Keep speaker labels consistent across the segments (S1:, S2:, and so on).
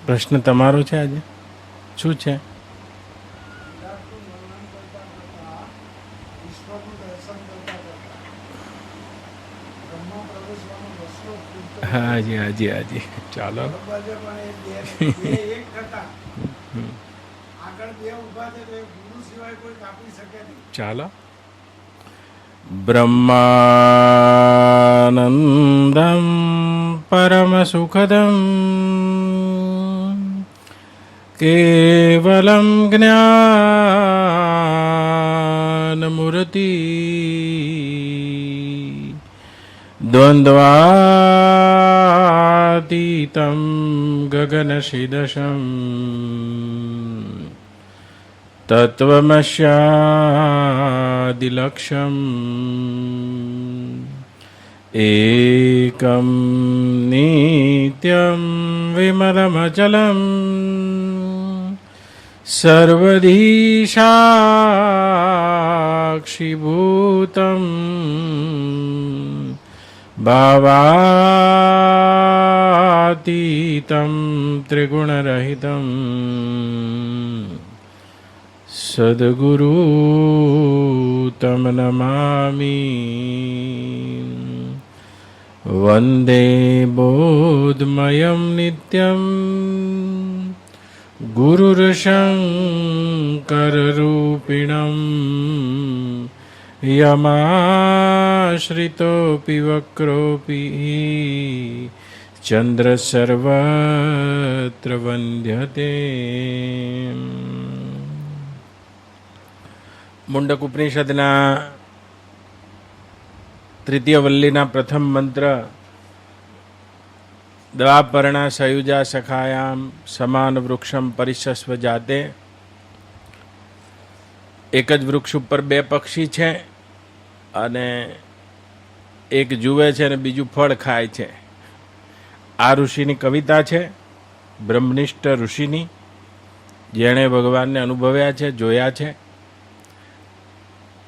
S1: પ્રશ્ન તમારો છે આજે? શું છે? હાજી હાજી હાજી, ચાલો. ચાલો. બ્રહ્માનંદમ પરમ સુખદમ કેવલમ જ્ઞાનમૂર્તિ દ્વંદ્વાતીતમ ગગનશીદશમ તત્વમસ્યાદિલક્ષ્યમ એકમ નિત્યમ વિમલમચલમ સર્વધી સાક્ષીભૂતમ ભાવાતીતમ ત્રિગુણરહિતમ સદ્ગુરુ તમ નમામિ. વંદે બોધમયમ નિત્યમ ગુરુર્શંકરરૂપિણમ યમાશ્રિતોऽપि વક્રોऽપि ચંદ્રસર્વત્ર વંદ્યતે. મુંડક ઉપનિષદના તૃતીય વલ્લીના પ્રથમ મંત્ર દ્વાપર્ણા સયુજા સખાયામ સમાન વૃક્ષમ પરિશસ્વ જાતે. એક જ વૃક્ષ ઉપર બે પક્ષી છે અને એક જુએ છે અને બીજું ફળ ખાય છે. આ ઋષિની કવિતા છે, બ્રહ્મનિષ્ઠ ઋષિની, જેણે ભગવાનને અનુભવ્યા છે, જોયા છે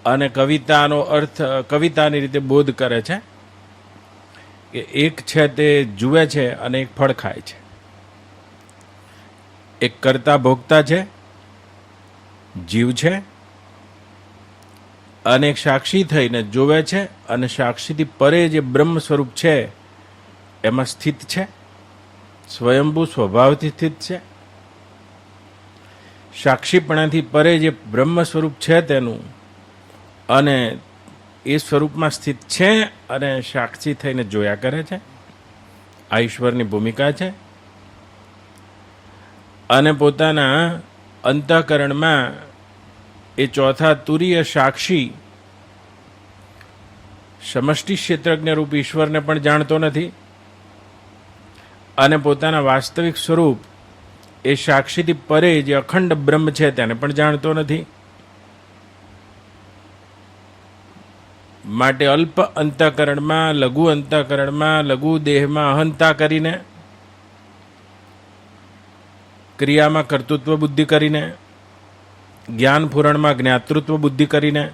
S1: અને કવિતાનો અર્થ કવિતાની રીતે બોધ કરે છે કે એક છે તે જુએ છે અને એક ફળ ખાય છે. એક કર્તા ભોગતા છે, જીવ છે, અને એક સાક્ષી થઈને જોવે છે અને સાક્ષીથી પરે જે બ્રહ્મ સ્વરૂપ છે એમાં સ્થિત છે, સ્વયંભૂ સ્વભાવથી સ્થિત છે. સાક્ષીપણાથી પરે જે બ્રહ્મ સ્વરૂપ છે તેનું, અને એ સ્વરૂપમાં સ્થિત છે અને સાક્ષી થઈને જોયા કરે છે. આ ઈશ્વરની ભૂમિકા છે. અને પોતાના અંતઃકરણમાં એ ચોથા તુરીય સાક્ષી સમષ્ટિ ક્ષેત્રજ્ઞ રૂપ ઈશ્વરને પણ જાણતો નથી અને પોતાના વાસ્તવિક સ્વરૂપ એ સાક્ષીથી પરે જે અખંડ બ્રહ્મ છે તેને પણ જાણતો નથી. માટે અલ્પ અંતઃકરણમાં, લઘુ અંતઃકરણમાં, લઘુ દેહમાં અહંતા કરીને, ક્રિયામાં કર્તૃત્વ બુદ્ધિ કરીને, જ્ઞાન પૂરણમાં જ્ઞાતૃત્વ બુદ્ધિ કરીને,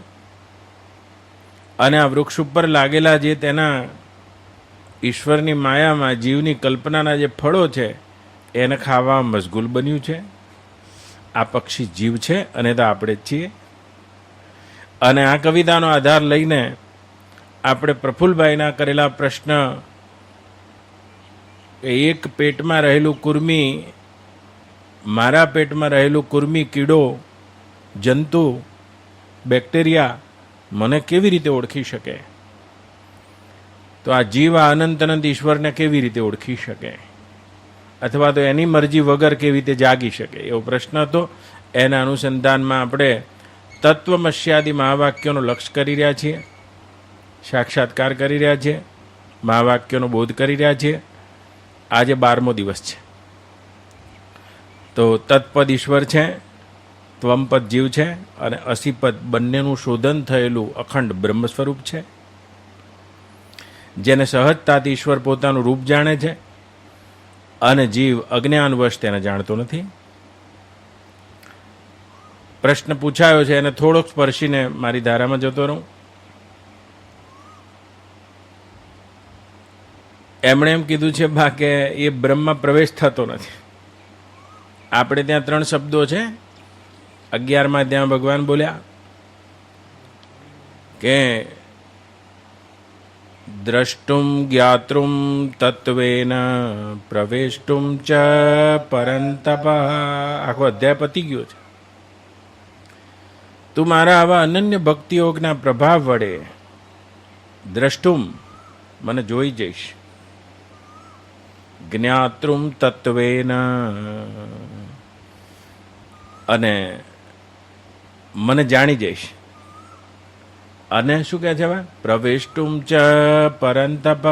S1: અને આ વૃક્ષ ઉપર લાગેલા જે તેના ઈશ્વરની માયામાં જીવની કલ્પનાના જે ફળો છે એને ખાવા મશગુલ બન્યું છે. આ પક્ષી જીવ છે અને તો આપણે જ છીએ. અને આ કવિતાનો આધાર લઈને આપણે પ્રફુલ્લભાઈના કરેલા પ્રશ્ન, એક પેટમાં રહેલું કુર્મી, મારા પેટમાં રહેલું કુર્મી કીડો, જંતુ, બેક્ટેરિયા મને કેવી રીતે ઓળખી શકે? તો આ જીવ આ અનંત અનંત ઈશ્વરને કેવી રીતે ઓળખી શકે? અથવા તો એની મરજી વગર કેવી રીતે જાગી શકે? એવો પ્રશ્ન હતો. એના અનુસંધાનમાં આપણે તત્વમસ્યાદિ મહાવાક્યોનો લક્ષ્ય કરી રહ્યા છીએ, સાક્ષાત્કાર કરી રહ્યા છીએ, મહાવાક્યોનો બોધ કરી રહ્યા છીએ. આજે 12મો દિવસ છે. તો તત્પદ ઈશ્વર છે, ત્વમપદ જીવ છે અને અસીપદ બંનેનું શોધન થયેલું અખંડ બ્રહ્મ સ્વરૂપ છે, જેને સહજતાથી ઈશ્વર પોતાનું રૂપ જાણે છે અને જીવ અજ્ઞાનવશ તેને જાણતો નથી. પ્રશ્ન પૂછાયો છે એને થોડોક સ્પર્શીને મારી ધારામાં જતો રહું. એમણે એમ કીધું છે બા કે એ બ્રહ્મમાં પ્રવેશ થતો નથી. આપણે ત્યાં 3 શબ્દો છે. 11માં ત્યાં ભગવાન બોલ્યા કે દ્રષ્ટુમ જ્ઞાતૃમ તત્વેન પ્રવેષ્ટુમ ચ પરંતપ. આખો અધ્યાય પતી ગયો છે. તું મારા આવા અનન્ય ભક્તિ યોગના પ્રભાવ વડે દ્રષ્ટુમ મને જોઈ જઈશ, જ્ઞાતૃમ તત્વેન અને મને જાણી જઈશ, અને શું કહે છે પ્રવેષ્ટુમ ચ પરંતપ.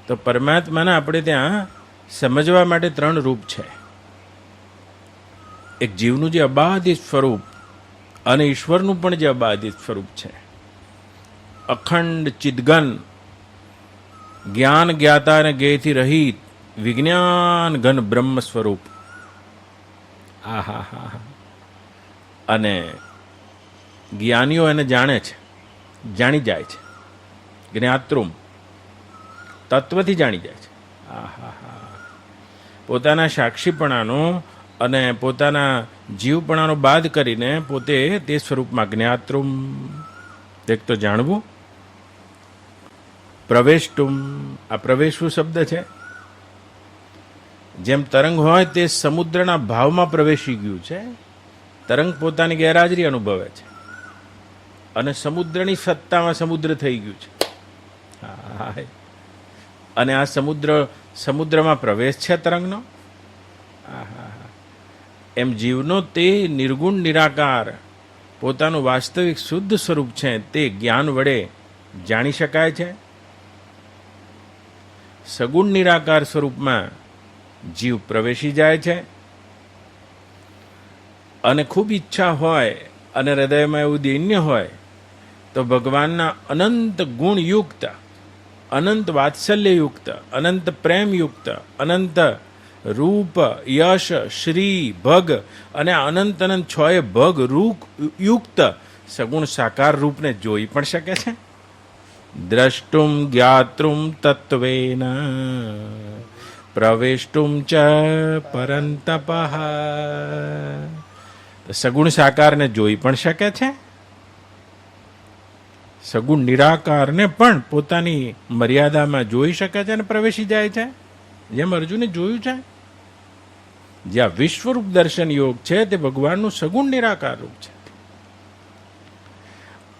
S1: તો પરમાત્માના આપણે ત્યાં સમજવા માટે 3 રૂપ છે. એક જીવનું જે અબાધિત સ્વરૂપ અને ઈશ્વરનું પણ જે અબાધિત સ્વરૂપ છે, અખંડ ચિદગન જ્ઞાન જ્ઞાતા અને જ્ઞેયથી રહિત વિજ્ઞાન ઘન બ્રહ્મ સ્વરૂપ. આહા. અને જ્ઞાનીઓ એને જાણે છે, જાણી જાય છે. જ્ઞાતૃમ તત્વથી જાણી જાય છે. આહા. પોતાના સાક્ષીપણાનો અને પોતાના જીવપણાનો બાદ કરીને પોતે તે સ્વરૂપમાં જ્ઞાતૃમ એક તો જાણવું. પ્રવેષ્ટુમ, આ પ્રવેશવું શબ્દ છે. જેમ તરંગ હોય તે સમુદ્રના ભાવમાં પ્રવેશી ગયું છે. તરંગ પોતાની ગેરહાજરી અનુભવે છે અને સમુદ્રની સત્તામાં સમુદ્ર થઈ ગયું છે. અને આ સમુદ્રમાં પ્રવેશ છે તરંગનો. એમ જીવનો તે નિર્ગુણ નિરાકાર પોતાનું વાસ્તવિક શુદ્ધ સ્વરૂપ છે તે જ્ઞાન વડે જાણી શકાય છે. સગુણ નિરાકાર સ્વરૂપમાં જીવ પ્રવેશી જાય છે. અને ખૂબ ઈચ્છા હોય અને હૃદયમાં એવું દૈન્ય હોય તો ભગવાનના અનંત ગુણયુક્ત, અનંત વાત્સલ્યયુક્ત, અનંત પ્રેમયુક્ત, અનંત રૂપ, યશ, શ્રી, ભગ અને અનંત 6 ભગ રૂપ યુક્ત સગુણ સાકાર રૂપને જોઈ પણ શકે છે. દ્રષ્ટુમ જ્ઞાતૃમ તત્વેન પ્રવેષ્ટુમ ચ પરંતપ. સગુણ સાકારને જોઈ પણ શકે છે, સગુણ નિરાકારને પણ પોતાની મર્યાદામાં જોઈ શકે છે અને પ્રવેશી જાય છે. જેમ અર્જુને જોયું છે, જ્યાં વિશ્વરૂપ દર્શન યોગ છે તે ભગવાનનું સગુણ નિરાકાર રૂપ છે.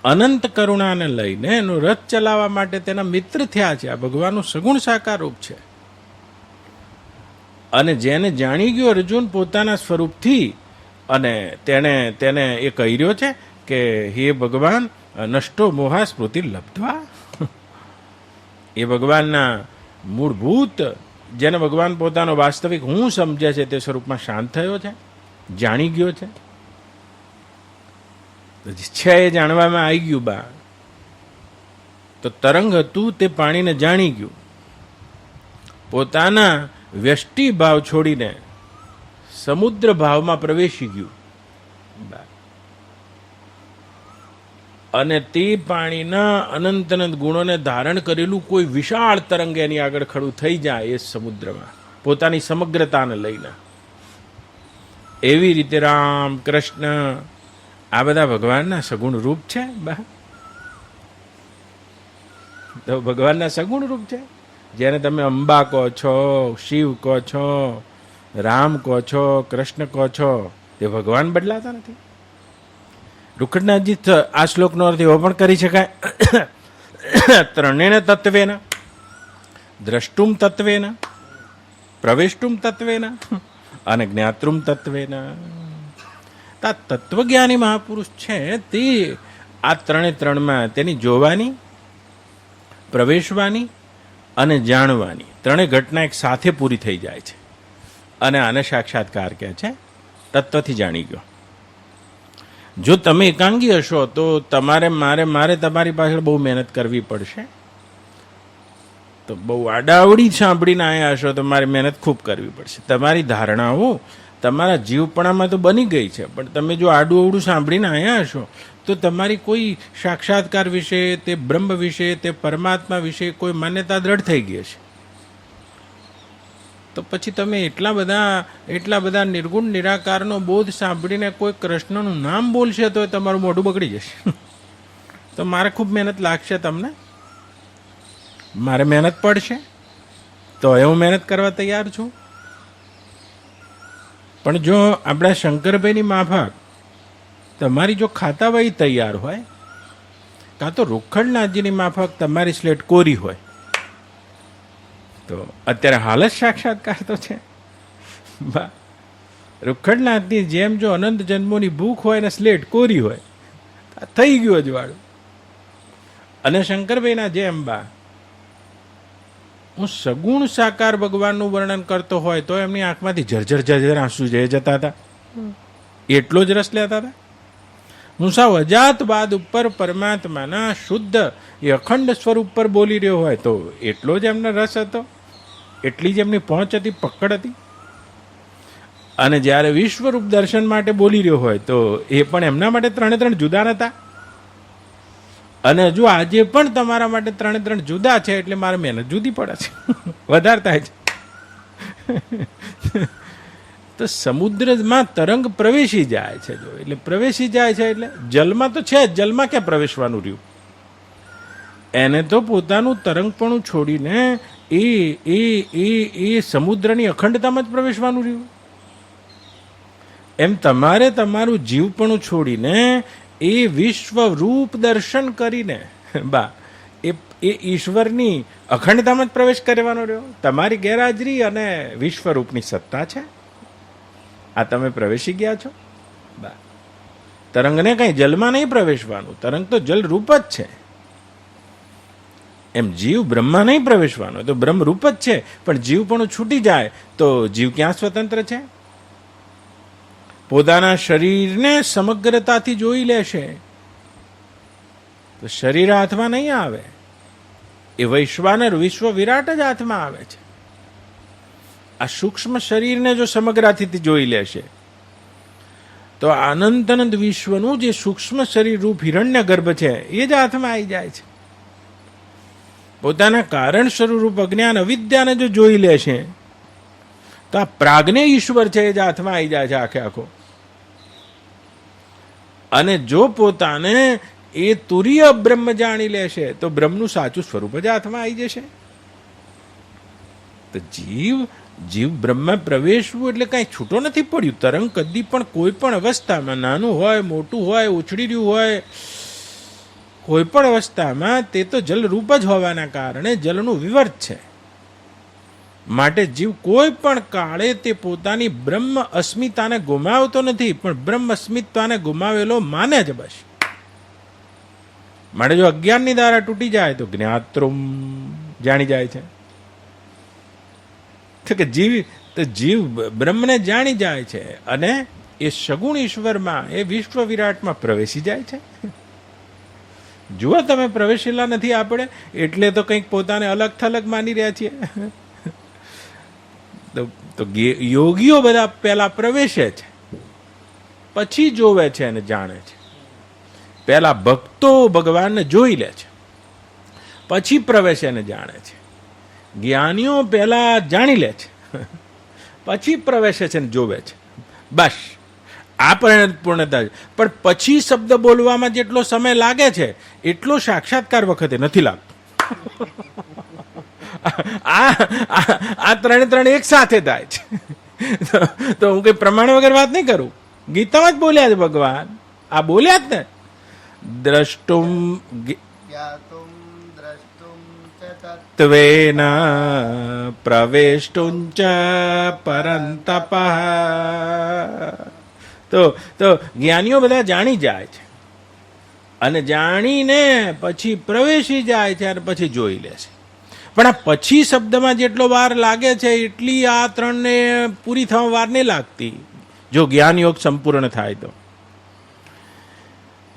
S1: અનંત કરુણાને લઈને એનો રથ ચલાવવા માટે તેના મિત્ર થયા છે. આ ભગવાનનું સગુણ સાકાર રૂપ છે. અને જેને જાણી ગયો અર્જુન પોતાના સ્વરૂપથી, અને તેને એ કહી રહ્યો છે કે હે ભગવાન નષ્ટો મોહા સ્મૃતિ લબ્ધવા. એ ભગવાનના મૂળભૂત, જેને ભગવાન પોતાનો વાસ્તવિક હું સમજે છે તે સ્વરૂપમાં શાંત થયો છે, જાણી ગયો છે. એ જાણવામાં આવી ગયું બા. તો તરંગ હતું તે પાણીને જાણી ગયું, પોતાના વ્યષ્ટિ ભાવ છોડીને સમુદ્ર ભાવમાં પ્રવેશી ગયું. અને તે પાણીના અનંત અનંત ગુણોને ધારણ કરેલું કોઈ વિશાળ તરંગ એની આગળ ખડું થઈ જાય એ સમુદ્રમાં, પોતાની સમગ્રતાને લઈને. એવી રીતે રામ, કૃષ્ણ આ બધા ભગવાનના સગુણ રૂપ છે. તો ભગવાનના સગુણ રૂપ છે. જેને તમે અંબા કહો છો, શિવ કહો છો, રામ કહો છો, કૃષ્ણ કહો છો, તે ભગવાન બદલાતા નથી. રૂખડનાથજી આ શ્લોકનો અર્થ એવો પણ કરી શકાય, ત્રણેય તત્વેન, દ્રષ્ટુમ તત્વેન, પ્રવેષ્ટુમ તત્વેન અને જ્ઞાતૃમ તત્વેન. તત્વજ્ઞાની મહાપુરુષ છે તે આ 3માં તેની જોવાની, પ્રવેશવાની અને જાણવાની 3 ઘટના એક સાથે પૂરી થઈ જાય છે. અને આને સાક્ષાત્કાર કહે છે. તત્વથી જાણી ગયો. જો તમે એકાંગી હશો તો મારે તમારી પાછળ બહુ મહેનત કરવી પડશે. તો બહુ આડાવડી સાંભળીને આવ્યા હશો તો મારે મહેનત ખૂબ કરવી પડશે. તમારી ધારણાઓ તમારા જીવપણામાં તો બની ગઈ છે, પણ તમે જો આડું અવડું સાંભળીને આવ્યા હશો તો તમારી કોઈ સાક્ષાત્કાર વિશે, તે બ્રહ્મ વિશે, તે પરમાત્મા વિશે કોઈ માન્યતા દ્રઢ થઈ ગઈ હશે. તો પછી તમે એટલા બધા નિર્ગુણ નિરાકારનો બોધ સાંભળીને કોઈ કૃષ્ણનું નામ બોલશે તો તમારું મોઢું બગડી જશે. તો મારે ખૂબ મહેનત લાગશે તમને, મારે મહેનત પડશે, તો હું મહેનત કરવા તૈયાર છું. પણ જો આપણા શંકરભાઈની માફક તમારી જો ખાતાવાહી તૈયાર હોય, કાં તો રૂખડનાથજીની માફક તમારી સ્લેટ કોરી હોય, તો અત્યારે હાલ જ સાક્ષાત્કાર તો છે. રૂખડનાથની જેમ જો અનંત જન્મોની ભૂખ હોય ને સ્લેટ કોરી હોય, થઈ ગયું અજવાળું. અને શંકરભાઈના જેમ બા હું સગુણ સાકાર ભગવાનનું વર્ણન કરતો હોય તો એમની આંખમાંથી ઝરઝર ઝરઝર આંસુ જતા હતા, એટલો જ રસ લેતા હતા. હું સાવ અજાત બાદ ઉપર પરમાત્માના શુદ્ધ એ અખંડ સ્વરૂપ પર બોલી રહ્યો હોય તો એટલો જ એમનો રસ હતો, એટલી જ એમની પહોંચ હતી, પકડ હતી. અને જ્યારે વિશ્વરૂપ દર્શન માટે બોલી રહ્યો હોય તો એ પણ એમના માટે 3 જુદા નતા. અને જો આજે પણ તમારા માટે 3 જુદા છે એટલે મારે મહેનત જુદી પડે છે, વધારે થાય છે. તો સમુદ્રમાં તરંગ પ્રવેશી જાય છે, જો એટલે પ્રવેશી જાય છે એટલે જલમાં તો છે જ, જલમાં ક્યાં પ્રવેશવાનું રહ્યું? એને તો પોતાનું તરંગપણું છોડીને એ સમુદ્રની અખંડતામાં જ પ્રવેશવાનું રહ્યું. એમ તમારે તમારું જીવપણું છોડીને એ વિશ્વ રૂપ દર્શન કરીને બા એ ઈશ્વરની અખંડતામાં જ પ્રવેશ કરવાનો રહ્યો. તમારી ગેરહાજરી અને વિશ્વરૂપની સત્તા છે, આ તમે પ્રવેશી ગયા છો. બા તરંગને કઈ જલમાં નહીં પ્રવેશવાનું, તરંગ તો જલ રૂપ જ છે. એમ જીવ બ્રહ્મમાં નહીં પ્રવેશવાનો, તો બ્રહ્મ રૂપ જ છે. પણ જીવ પણ છૂટી જાય તો જીવ ક્યાં સ્વતંત્ર છે? પોતાના શરીરને સમગ્રતાથી જોઈ લેશે તો શરીર હાથમાં નહીં આવે, એ વૈશ્વાનર વિશ્વ વિરાટ જ હાથમાં આવે છે. આ સૂક્ષ્મ શરીરને જો સમગ્રતાથી જોઈ લેશે તો અનંત વિશ્વનું જે સૂક્ષ્મ શરીર રૂપ હિરણ્ય ગર્ભ છે એ જ હાથમાં આવી જાય છે. પોતાના કારણ સ્વરૂપ અજ્ઞાન અવિદ્યાને જો જોઈ લેશે તો આ પ્રાજ્ઞ ઈશ્વર છે એ જ હાથમાં આવી જાય છે આખે આખો. અને જો પોતાને એ તુરીય બ્રહ્મ જાણી લેશે તો બ્રહ્મનું સાચું સ્વરૂપ જ હાથમાં આવી જશે. તો જીવ બ્રહ્મ પ્રવેશવું એટલે કાંઈ છૂટો નથી પડ્યું. તરંગ કદી પણ કોઈ પણ અવસ્થામાં, નાનું હોય મોટું હોય, ઉછળી રહ્યું હોય, કોઈ પણ અવસ્થામાં તે તો જલરૂપ જ હોવાના કારણે જલનું વિવર્ત છે. માટે જીવ કોઈ પણ કાળે તે પોતાની બ્રહ્મ અસ્મિતાને ગુમાવતો નથી, પણ બ્રહ્મ અસ્મિતાને ગુમાવેલો માને જ બસ. માટે જો અજ્ઞાનની દ્વારા તૂટી જાય તો જ્ઞાત્રુમ જાણી જાય છે. કે જીવ બ્રહ્મને જાણી જાય છે અને એ સગુણ ઈશ્વરમાં, એ વિશ્વ વિરાટમાં પ્રવેશી જાય છે. જુઓ તમે પ્રવેશેલા નથી આપણે, એટલે તો કંઈક પોતાને અલગ થલગ માની રહ્યા છીએ. તો યોગીઓ બધા પહેલા પ્રવેશે છે, પછી જોવે છે અને જાણે છે. પહેલા ભક્તો ભગવાનને જોઈ લે છે, પછી પ્રવેશે અને જાણે છે. જ્ઞાનીઓ પહેલા જાણી લે છે, પછી પ્રવેશે છે અને જોવે છે. બસ આ પૂર્ણતા. પણ પછી શબ્દ બોલવામાં જેટલો સમય લાગે છે એટલો સાક્ષાત્કાર વખતે નથી લાગતો. આ 3 એક સાથે થાય છે. તો હું કઈ પ્રમાણ વગર વાત નહીં કરું, ગીતામાં જ બોલ્યા છે ભગવાન. આ બોલ્યા જ ને, દ્રષ્ટુમ તત્વેન પ્રવેષ્ટું ચ પરંતપઃ. તો જ્ઞાનીઓ બધા જાણી જાય છે અને જાણીને પછી પ્રવેશી જાય છે અને પછી જોઈ લે છે. પણ આ પછી શબ્દમાં જેટલો વાર લાગે છે એટલી આ 3ને પૂરી થવા વાર નહીં લાગતી જો જ્ઞાન યોગ સંપૂર્ણ થાય તો.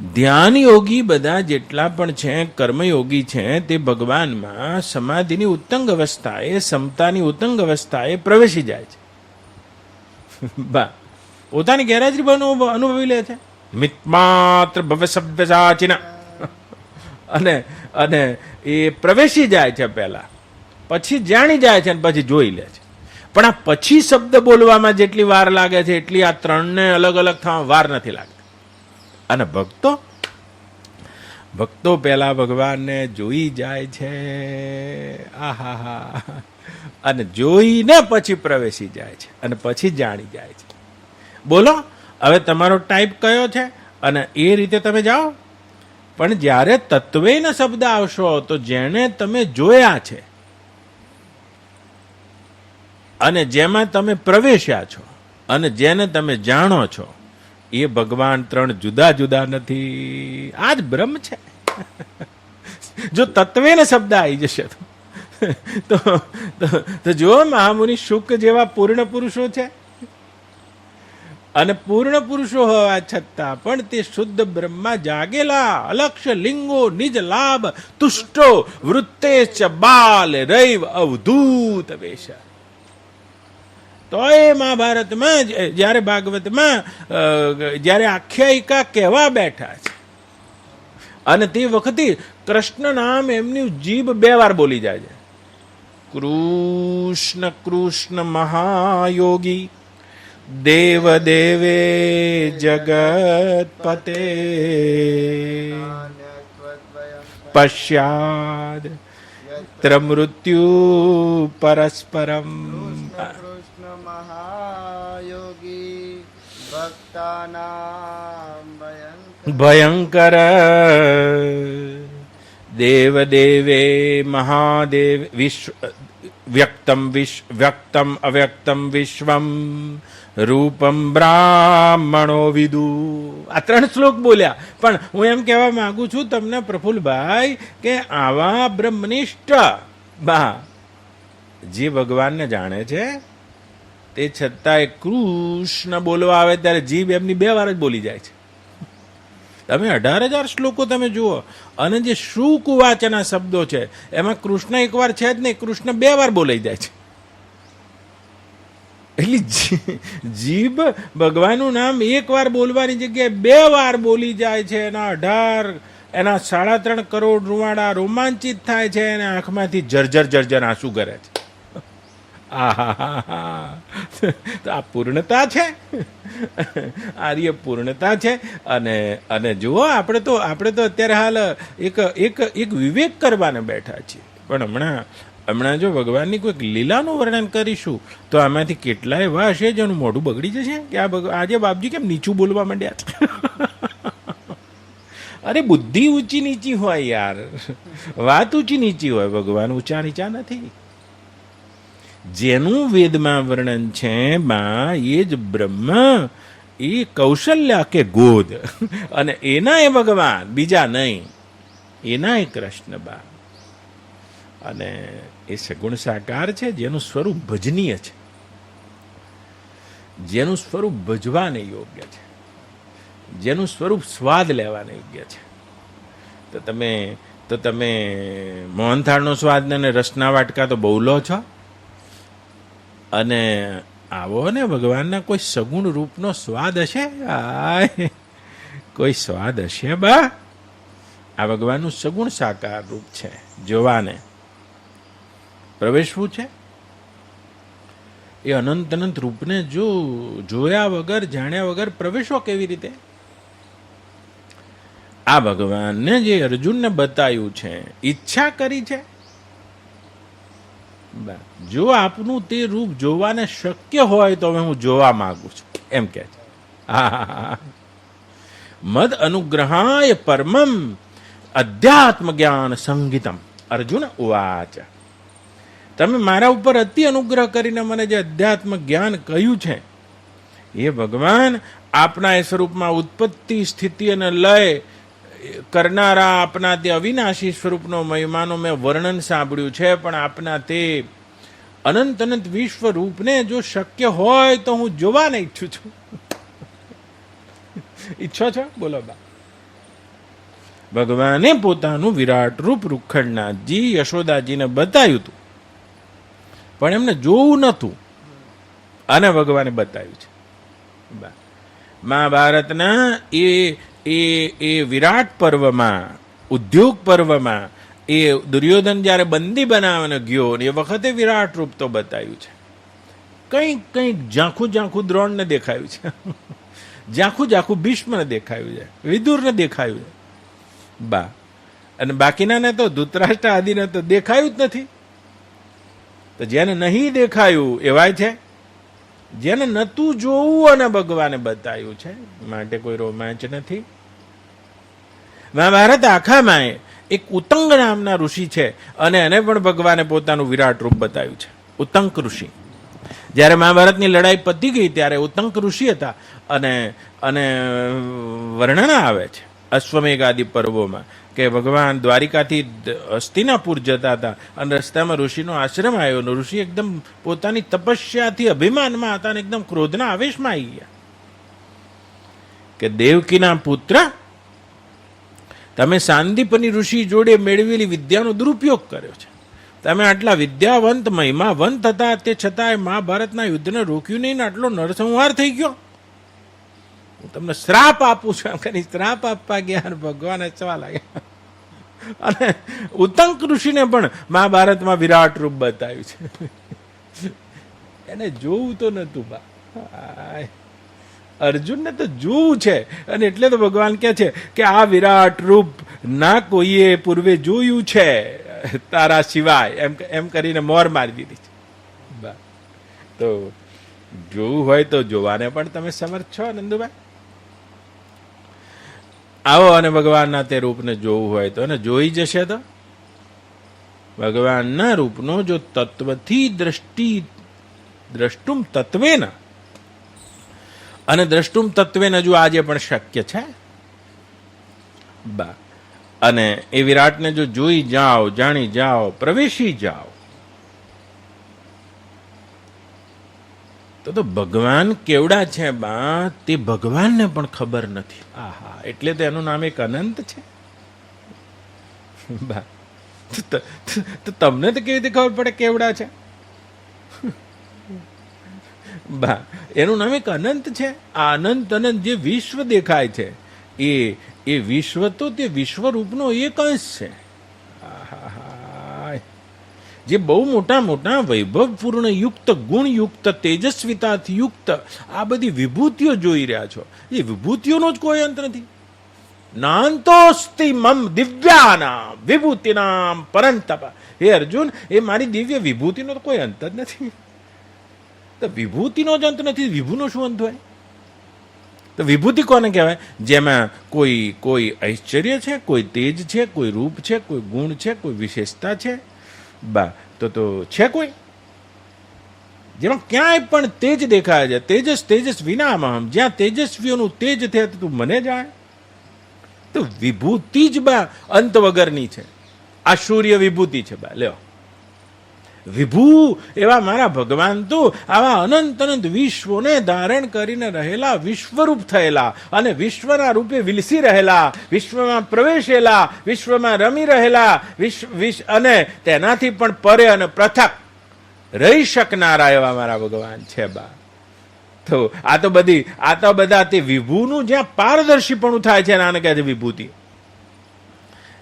S1: ધ્યાન યોગી બધા જેટલા પણ છે, કર્મયોગી છે, તે ભગવાનમાં સમાધિની ઉત્તંગ અવસ્થાએ, સમતાની ઉત્તંગ અવસ્થાએ પ્રવેશી જાય છે. બા પોતાની ગેરહાજરી અનુભવી લે છે. મિત્માત્ર ભવ સભ્યસાચિના અને એ પ્રવેશી જાય છે પહેલા, પછી જાણી જાય છે અને પછી જોઈ લે છે. પણ આ પછી શબ્દ બોલવામાં જેટલી વાર લાગે છે એટલી આ ત્રણને અલગ અલગ થવામાં વાર નથી લાગતી. અને ભક્તો પહેલા ભગવાનને જોઈ જાય છે, આહા, અને જોઈને પછી પ્રવેશી જાય છે અને પછી જાણી જાય છે. બોલો હવે તમારો ટાઈપ કયો છે અને એ રીતે તમે જાઓ. પણ જ્યારે તત્વેન શબ્દ આવશો તો જેને તમે જોયા છે અને જેમાં તમે પ્રવેશ્યા છો અને જેને તમે જાણો છો, એ ભગવાન ત્રણ જુદા જુદા નથી, આ જ બ્રહ્મ છે. જો તત્વેન શબ્દ આવી જશે તો જો મહામુનિ શુક જેવા પૂર્ણ પુરુષો છે, અને પૂર્ણ પુરુષો હોવા છતાં પણ તે શુદ્ધ બ્રહ્મા જાગેલા અલક્ષ્ય લિંગો નિજ લાભ તુષ્ટો વૃત્તે ચ બાલ રૈવ અવધૂત વેશ. તો એ મહાભારતમાં જ્યારે ભાગવતમાં જ્યારે આખ્યાયિકા કહેવા બેઠા છે અને તે વખતે કૃષ્ણ નામ એમની જીભ 2 વાર બોલી જાય છે. કૃષ્ણ કૃષ્ણ મહાયોગી દેવ દેવે જગતપતે પશ્યાદ ત્રમૃત્યુ પરસ્પરમ.
S2: મહાયોગી ભક્તાનામ
S1: ભયંકર દેવ દેવે મહાદેવ વ્યક્તમ અવ્યક્તમ વિશ્વમ રૂપમ બ્રાહ્મણો વિદુ. આ 3 શ્લોક બોલ્યા. પણ હું એમ કહેવા માંગુ છું તમને પ્રફુલ્લભાઈ કે આવા બ્રહ્મનિષ્ઠ બા જે ભગવાનને જાણે છે તે છતાંય કૃષ્ણ બોલવા આવે ત્યારે જીભ એમની 2 વાર જ બોલી જાય છે. તમે 18,000 શ્લોકો તમે જુઓ અને જે શ્રુકવાચના શબ્દો છે એમાં કૃષ્ણ 1 વાર છે જ નહીં, કૃષ્ણ 2 વાર બોલાઈ જાય છે. એટલે જીભ ભગવાનનું નામ 1 વાર બોલવાની જગ્યાએ 2 વાર બોલી જાય છે. એના 3.5 કરોડ રૂવાડા રોમાંચિત થાય છે અને આંખમાંથી જર્જર આંસુ કરે છે. તો આ પૂર્ણતા છે, આર્ય પૂર્ણતા છે. અને જુઓ આપણે તો અત્યારે હાલ એક વિવેક કરવાને બેઠા છીએ. પણ હમણાં જો ભગવાનની કોઈક લીલાનું વર્ણન કરીશું તો આમાંથી કેટલા એવા હશે જેનું મોઢું બગડી જશે કે આજે બાપજી કેમ નીચું બોલવા માંડ્યા છે. અરે બુદ્ધિ ઊંચી નીચી હોય યાર, વાત ઊંચી નીચી હોય, ભગવાન ઊંચા નીચા નથી. જેનું વેદમાં વર્ણન છે બા એ જ બ્રહ્મ, એ કૌશલ્ય કે ગોદ, અને એના એ ભગવાન, બીજા નહીં, એના એ કૃષ્ણ બા. અને એ સગુણ સાકાર છે જેનું સ્વરૂપ ભજનીય છે, જેનું સ્વરૂપ ભજવાને યોગ્ય છે, જેનું સ્વરૂપ સ્વાદ લેવાને યોગ્ય છે. તો તમે મોહનથાળનો સ્વાદ ને રસના વાટકા તો બહુ લો છો. અને આવો ને ભગવાનના કોઈ સગુણ રૂપનો સ્વાદ હશે, કોઈ સ્વાદ હશે બા. આ ભગવાનનું સગુણ સાકાર રૂપ છે, જોવાને પ્રવેશવું છે. એ અનંત રૂપને જોયા વગર જાણ્યા વગર પ્રવેશો કેવી રીતે? આ ભગવાનને જે અર્જુનને બતાવ્યું છે, ઈચ્છા કરી છે. જો આપનું તે રૂપ જોવાને શક્ય હોય તો હું જોવા માંગુ છું એમ કે છે. મદ અનુગ્રહાય પરમમ અધ્યાત્મ જ્ઞાન સંગીતમ અર્જુન ઉવાચ. તમે મારા ઉપર અતિ અનુગ્રહ કરીને મને જે અધ્યાત્મ જ્ઞાન કહ્યું છે એ ભગવાન આપના એ સ્વરૂપમાં ઉત્પત્તિ સ્થિતિ અને લય કરનારા આપના તે અવિનાશી સ્વરૂપનો મહિમાનો મેં વર્ણન સાંભળ્યું છે. પણ આપના તે અનંત વિશ્વ રૂપને જો શક્ય હોય તો હું જોવાને ઈચ્છું છું. ઈચ્છો છો? બોલો બા. ભગવાને પોતાનું વિરાટ રૂપ રૂખડનાથજી યશોદાજીને બતાવ્યું હતું, પણ એમને જોવું નહોતું, અને ભગવાને બતાવ્યું છે. મહાભારતના એ વિરાટ પર્વમાં, ઉદ્યોગ પર્વમાં, એ દુર્યોધન જ્યારે બંદી બનાવવાનો ગયો એ વખતે વિરાટ રૂપ તો બતાવ્યું છે. કંઈક કંઈક ઝાંખું ઝાંખું દ્રોણને દેખાયું છે, ઝાંખું ઝાંખું ભીષ્મને દેખાયું છે, વિદુરને દેખાયું છે બા, અને બાકીનાને તો ધૃતરાષ્ટ્ર આદિને તો દેખાયું જ નથી. તો જેને નહીં દેખાયું એવાય છે, જેને નતું જોવું અને ભગવાને બતાવ્યું છે, માટે કોઈ રોમાંચ નથી. મહાભારત આખામાં એક ઉત્તંગ નામના ઋષિ છે અને એને પણ ભગવાને પોતાનું વિરાટ રૂપ બતાવ્યું છે. ઉત્તંક ઋષિ, જ્યારે મહાભારતની લડાઈ પતી ગઈ ત્યારે ઉત્તંક ઋષિ હતા અને અને વર્ણન આવે છે અશ્વમેઘ આદિ પર્વોમાં કે ભગવાન દ્વારિકાથી હસ્તિનાપુર જતા હતા અને રસ્તામાં ઋષિનો આશ્રમ આવ્યો અને ઋષિ એકદમ પોતાની તપસ્યાથી અભિમાનમાં હતા અને એકદમ ક્રોધના આવેશમાં આવી ગયા કે દેવકીના પુત્ર, તમે સાંદીપની ઋષિ જોડે મેળવેલી વિદ્યાનો દુરુપયોગ કર્યો છે. તમે આટલા વિદ્યાવંત મહિમાવંત હતા, તે છતાંય મહાભારતના યુદ્ધને રોક્યું નહીં ને આટલો નરસંહાર થઈ ગયો. હું તમને શ્રાપ આપું છું એમ કરી શ્રાપ આપવા ગયા અને ભગવાન હસવા લાગ્યા. અને ઉત્તંક ઋષિને પણ મહાભારતમાં વિરાટ રૂપ બતાવ્યું છે. એને જોવું તો નતું બા, અર્જુનને તો જોવું છે અને એટલે તો ભગવાન કહે છે કે આ વિરાટ રૂપ ના કોઈએ પૂર્વે જોયું છે તારા સિવાય, એમ કરીને મોર મારી દીધી છે બા. તો જોવું હોય તો જોવાને પણ તમે સમર્થ છો નંદુભાઈ. આવો અને ભગવાનના તે રૂપને જોવું હોય તો, અને જોઈ જશે તો ભગવાનના રૂપનો જો તત્વથી દ્રષ્ટુમ તત્વેન, અને દ્રષ્ટુમ તત્વેન હજુ આજે પણ શક્ય છે બા. અને એ વિરાટને જો જોઈ જાઓ, જાણી જાઓ, પ્રવેશી જાઓ તો ભગવાન કેવડા છે બા તે ભગવાનને પણ ખબર નથી. આહા, એટલે તો એનું નામ એક અનંત છે બા. તો તમને તો કેવી રીતે ખબર પડે કેવડા છે બા? એનું નામ એક અનંત છે. આ અનંત અનંત જે વિશ્વ દેખાય છે એ વિશ્વ તો તે વિશ્વરૂપનો એક અંશ છે. જે બહુ મોટા મોટા વૈભવપૂર્ણ યુક્ત, ગુણયુક્ત, તેજસ્વીતાથી યુક્ત આ બધી વિભૂતિઓ જોઈ રહ્યા છો, એ વિભૂતિઓનો જ કોઈ અંત નથી. નાંતોસ્તિ મમ દિવ્યાનામ વિભૂતિનામ પરંતપ. હે અર્જુન, એ મારી દિવ્ય વિભૂતિનો તો કોઈ અંત જ નથી. તો વિભૂતિનો જ અંત નથી, વિભુનો શું અંત હોય? તો વિભૂતિ કોને કહેવાય? જેમાં કોઈ ઐશ્વર્ય છે, કોઈ તેજ છે, કોઈ રૂપ છે, કોઈ ગુણ છે, કોઈ વિશેષતા છે બા. તો છે કોઈ જેમાં ક્યાંય પણ તેજ દેખાય છે. તેજસ વિનામહમ, જ્યાં તેજસ્વીઓનું તેજ છે તું મને જાણ. તો વિભૂતિ જ બા અંત વગરની છે. આ સૂર્ય વિભૂતિ છે બા. લ્યો, વિભૂ એવા મારા ભગવાન તો આવા અનંત અનંત વિશ્વોને ધારણ કરીને રહેલા, વિશ્વરૂપ થયેલા અને વિશ્વના રૂપે વિલસી રહેલા, વિશ્વમાં પ્રવેશેલા, વિશ્વમાં રમી રહેલા, અને તેનાથી પણ પરે અને પૃથક રહી શકનારા એવા મારા ભગવાન છે બા. તો આ તો બધા તે વિભૂનું જ્યાં પારદર્શીપણું થાય છે આને કહે છે વિભૂતિ.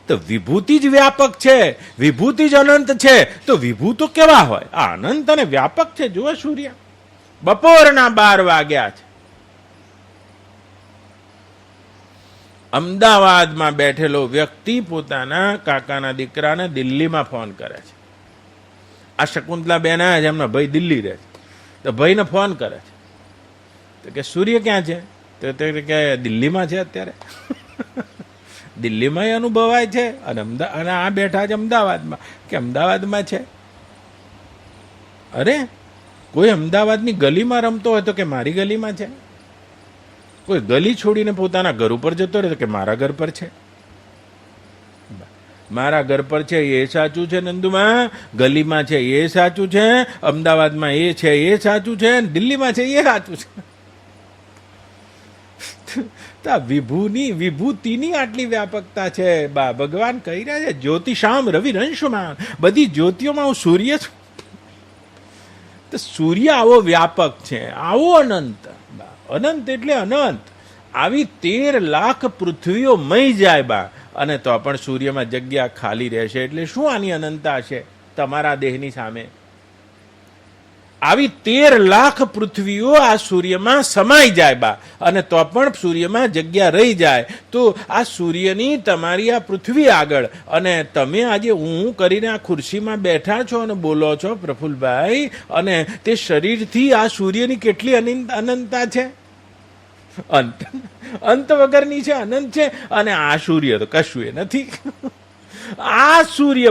S1: તો વિભૂતિ જ વ્યાપક છે, વિભૂતિ જ અનંત છે. તો વિભૂ તો કેવા હોય? આ અનંત અને વ્યાપક છે. જુઓ, સૂર્ય બપોરના 12 વાગ્યા છે. અમદાવાદમાં બેઠેલો વ્યક્તિ પોતાના કાકાના દીકરાને દિલ્હીમાં ફોન કરે છે. આ શકુંતલા બેન આવ્યા છે, એમના ભાઈ દિલ્હી રહે છે. તો ભાઈને ફોન કરે છે તો કે સૂર્ય ક્યાં છે? તો કે દિલ્હીમાં છે અત્યારે. દિલ્હીમાં અનુભવાય છે અને આ બેઠા છે અમદાવાદમાં, કે અમદાવાદમાં છે. અરે, કોઈ અમદાવાદની ગલીમાં રમતો હોય તો કે મારી ગલીમાં છે. કોઈ ગલી છોડીને પોતાના ઘર ઉપર જતો રહે તો કે મારા ઘર પર છે. મારા ઘર પર છે એ સાચું છે નંદુમાં, ગલીમાં છે એ સાચું છે, અમદાવાદમાં એ છે એ સાચું છે, દિલ્હીમાં છે એ સાચું છે. વિભૂતિની આટલી વ્યાપકતા છે બા. ભગવાન કહી રહ્યા છે જ્યોતિષામ રવિરંશમાન, બધી જ્યોતિઓમાં હું સૂર્ય છું. તો સૂર્ય આવો વ્યાપક છે, આવો અનંત. અનંત એટલે અનંત. આવી 13 લાખ પૃથ્વીઓ મય જાય બા, અને તો પણ સૂર્યમાં જગ્યા ખાલી રહેશે. એટલે શું આની અનંતતા છે તમારા દેહની સામે? આવી 13 લાખ પૃથ્વીઓ આ સૂર્યમાં સમાઈ જાય બા, અને તો પણ સૂર્યમાં જગ્યા રહી જાય. તો આ સૂર્યની તમારી આ પૃથ્વી આગળ, અને તમે આજે હું કરીને આ ખુરશીમાં બેઠા છો અને બોલો છો પ્રફુલ્લભાઈ, અને તે શરીરથી આ સૂર્યની કેટલી અનંતતા છે, અંત વગરની છે, અનંત છે. અને આ સૂર્ય તો કશું એ નથી. આ સૂર્ય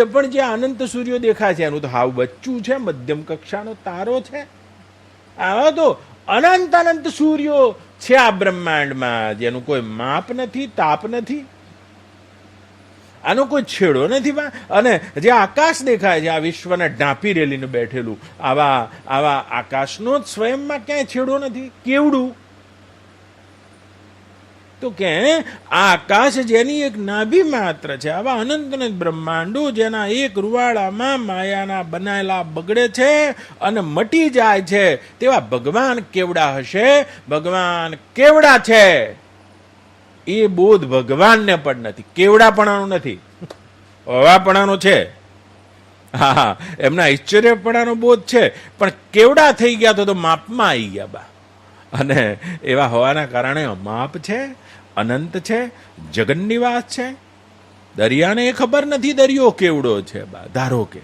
S1: પણ જે અનંત સૂર્યો દેખાય છે એનું તો હાવ બચ્ચું છે, મધ્યમ કક્ષાનો તારો છે. આવા તો અનંત સૂર્યો છે આ બ્રહ્માંડમાં, જેનું કોઈ માપ નથી, તાપ નથી, આનો કોઈ છેડો નથી. અને જે આકાશ દેખાય છે, આ વિશ્વને ઢાંપી રેલીને બેઠેલું, આવા આકાશનો જ સ્વયંમાં ક્યાંય છેડો નથી. કેવડું તો કે આ આકાશ જેની એક નાભી માત્ર છે, આવા અનંત અનંત બ્રહ્માંડો જેના એક રૂવાડામાં માયાના બનાયેલા બગડે છે અને મટી જાય છે, તેવા ભગવાન કેવડા હશે, ભગવાન કેવડા છે. એ બોધ ભગવાનને પણ નથી, કેવડાપણાનો નથી, હવાપણાનો છે. હા, એમના ઐશ્વર્યપણાનો બોધ છે, પણ કેવડા થઈ ગયા તો માપમાં આવી ગયા બા. અને એવા હોવાના કારણે માપ છે, અનંત છે, જગન નિવાસ છે. દરિયાને એ ખબર નથી દરિયો કેવડો છે બા, ધારો કે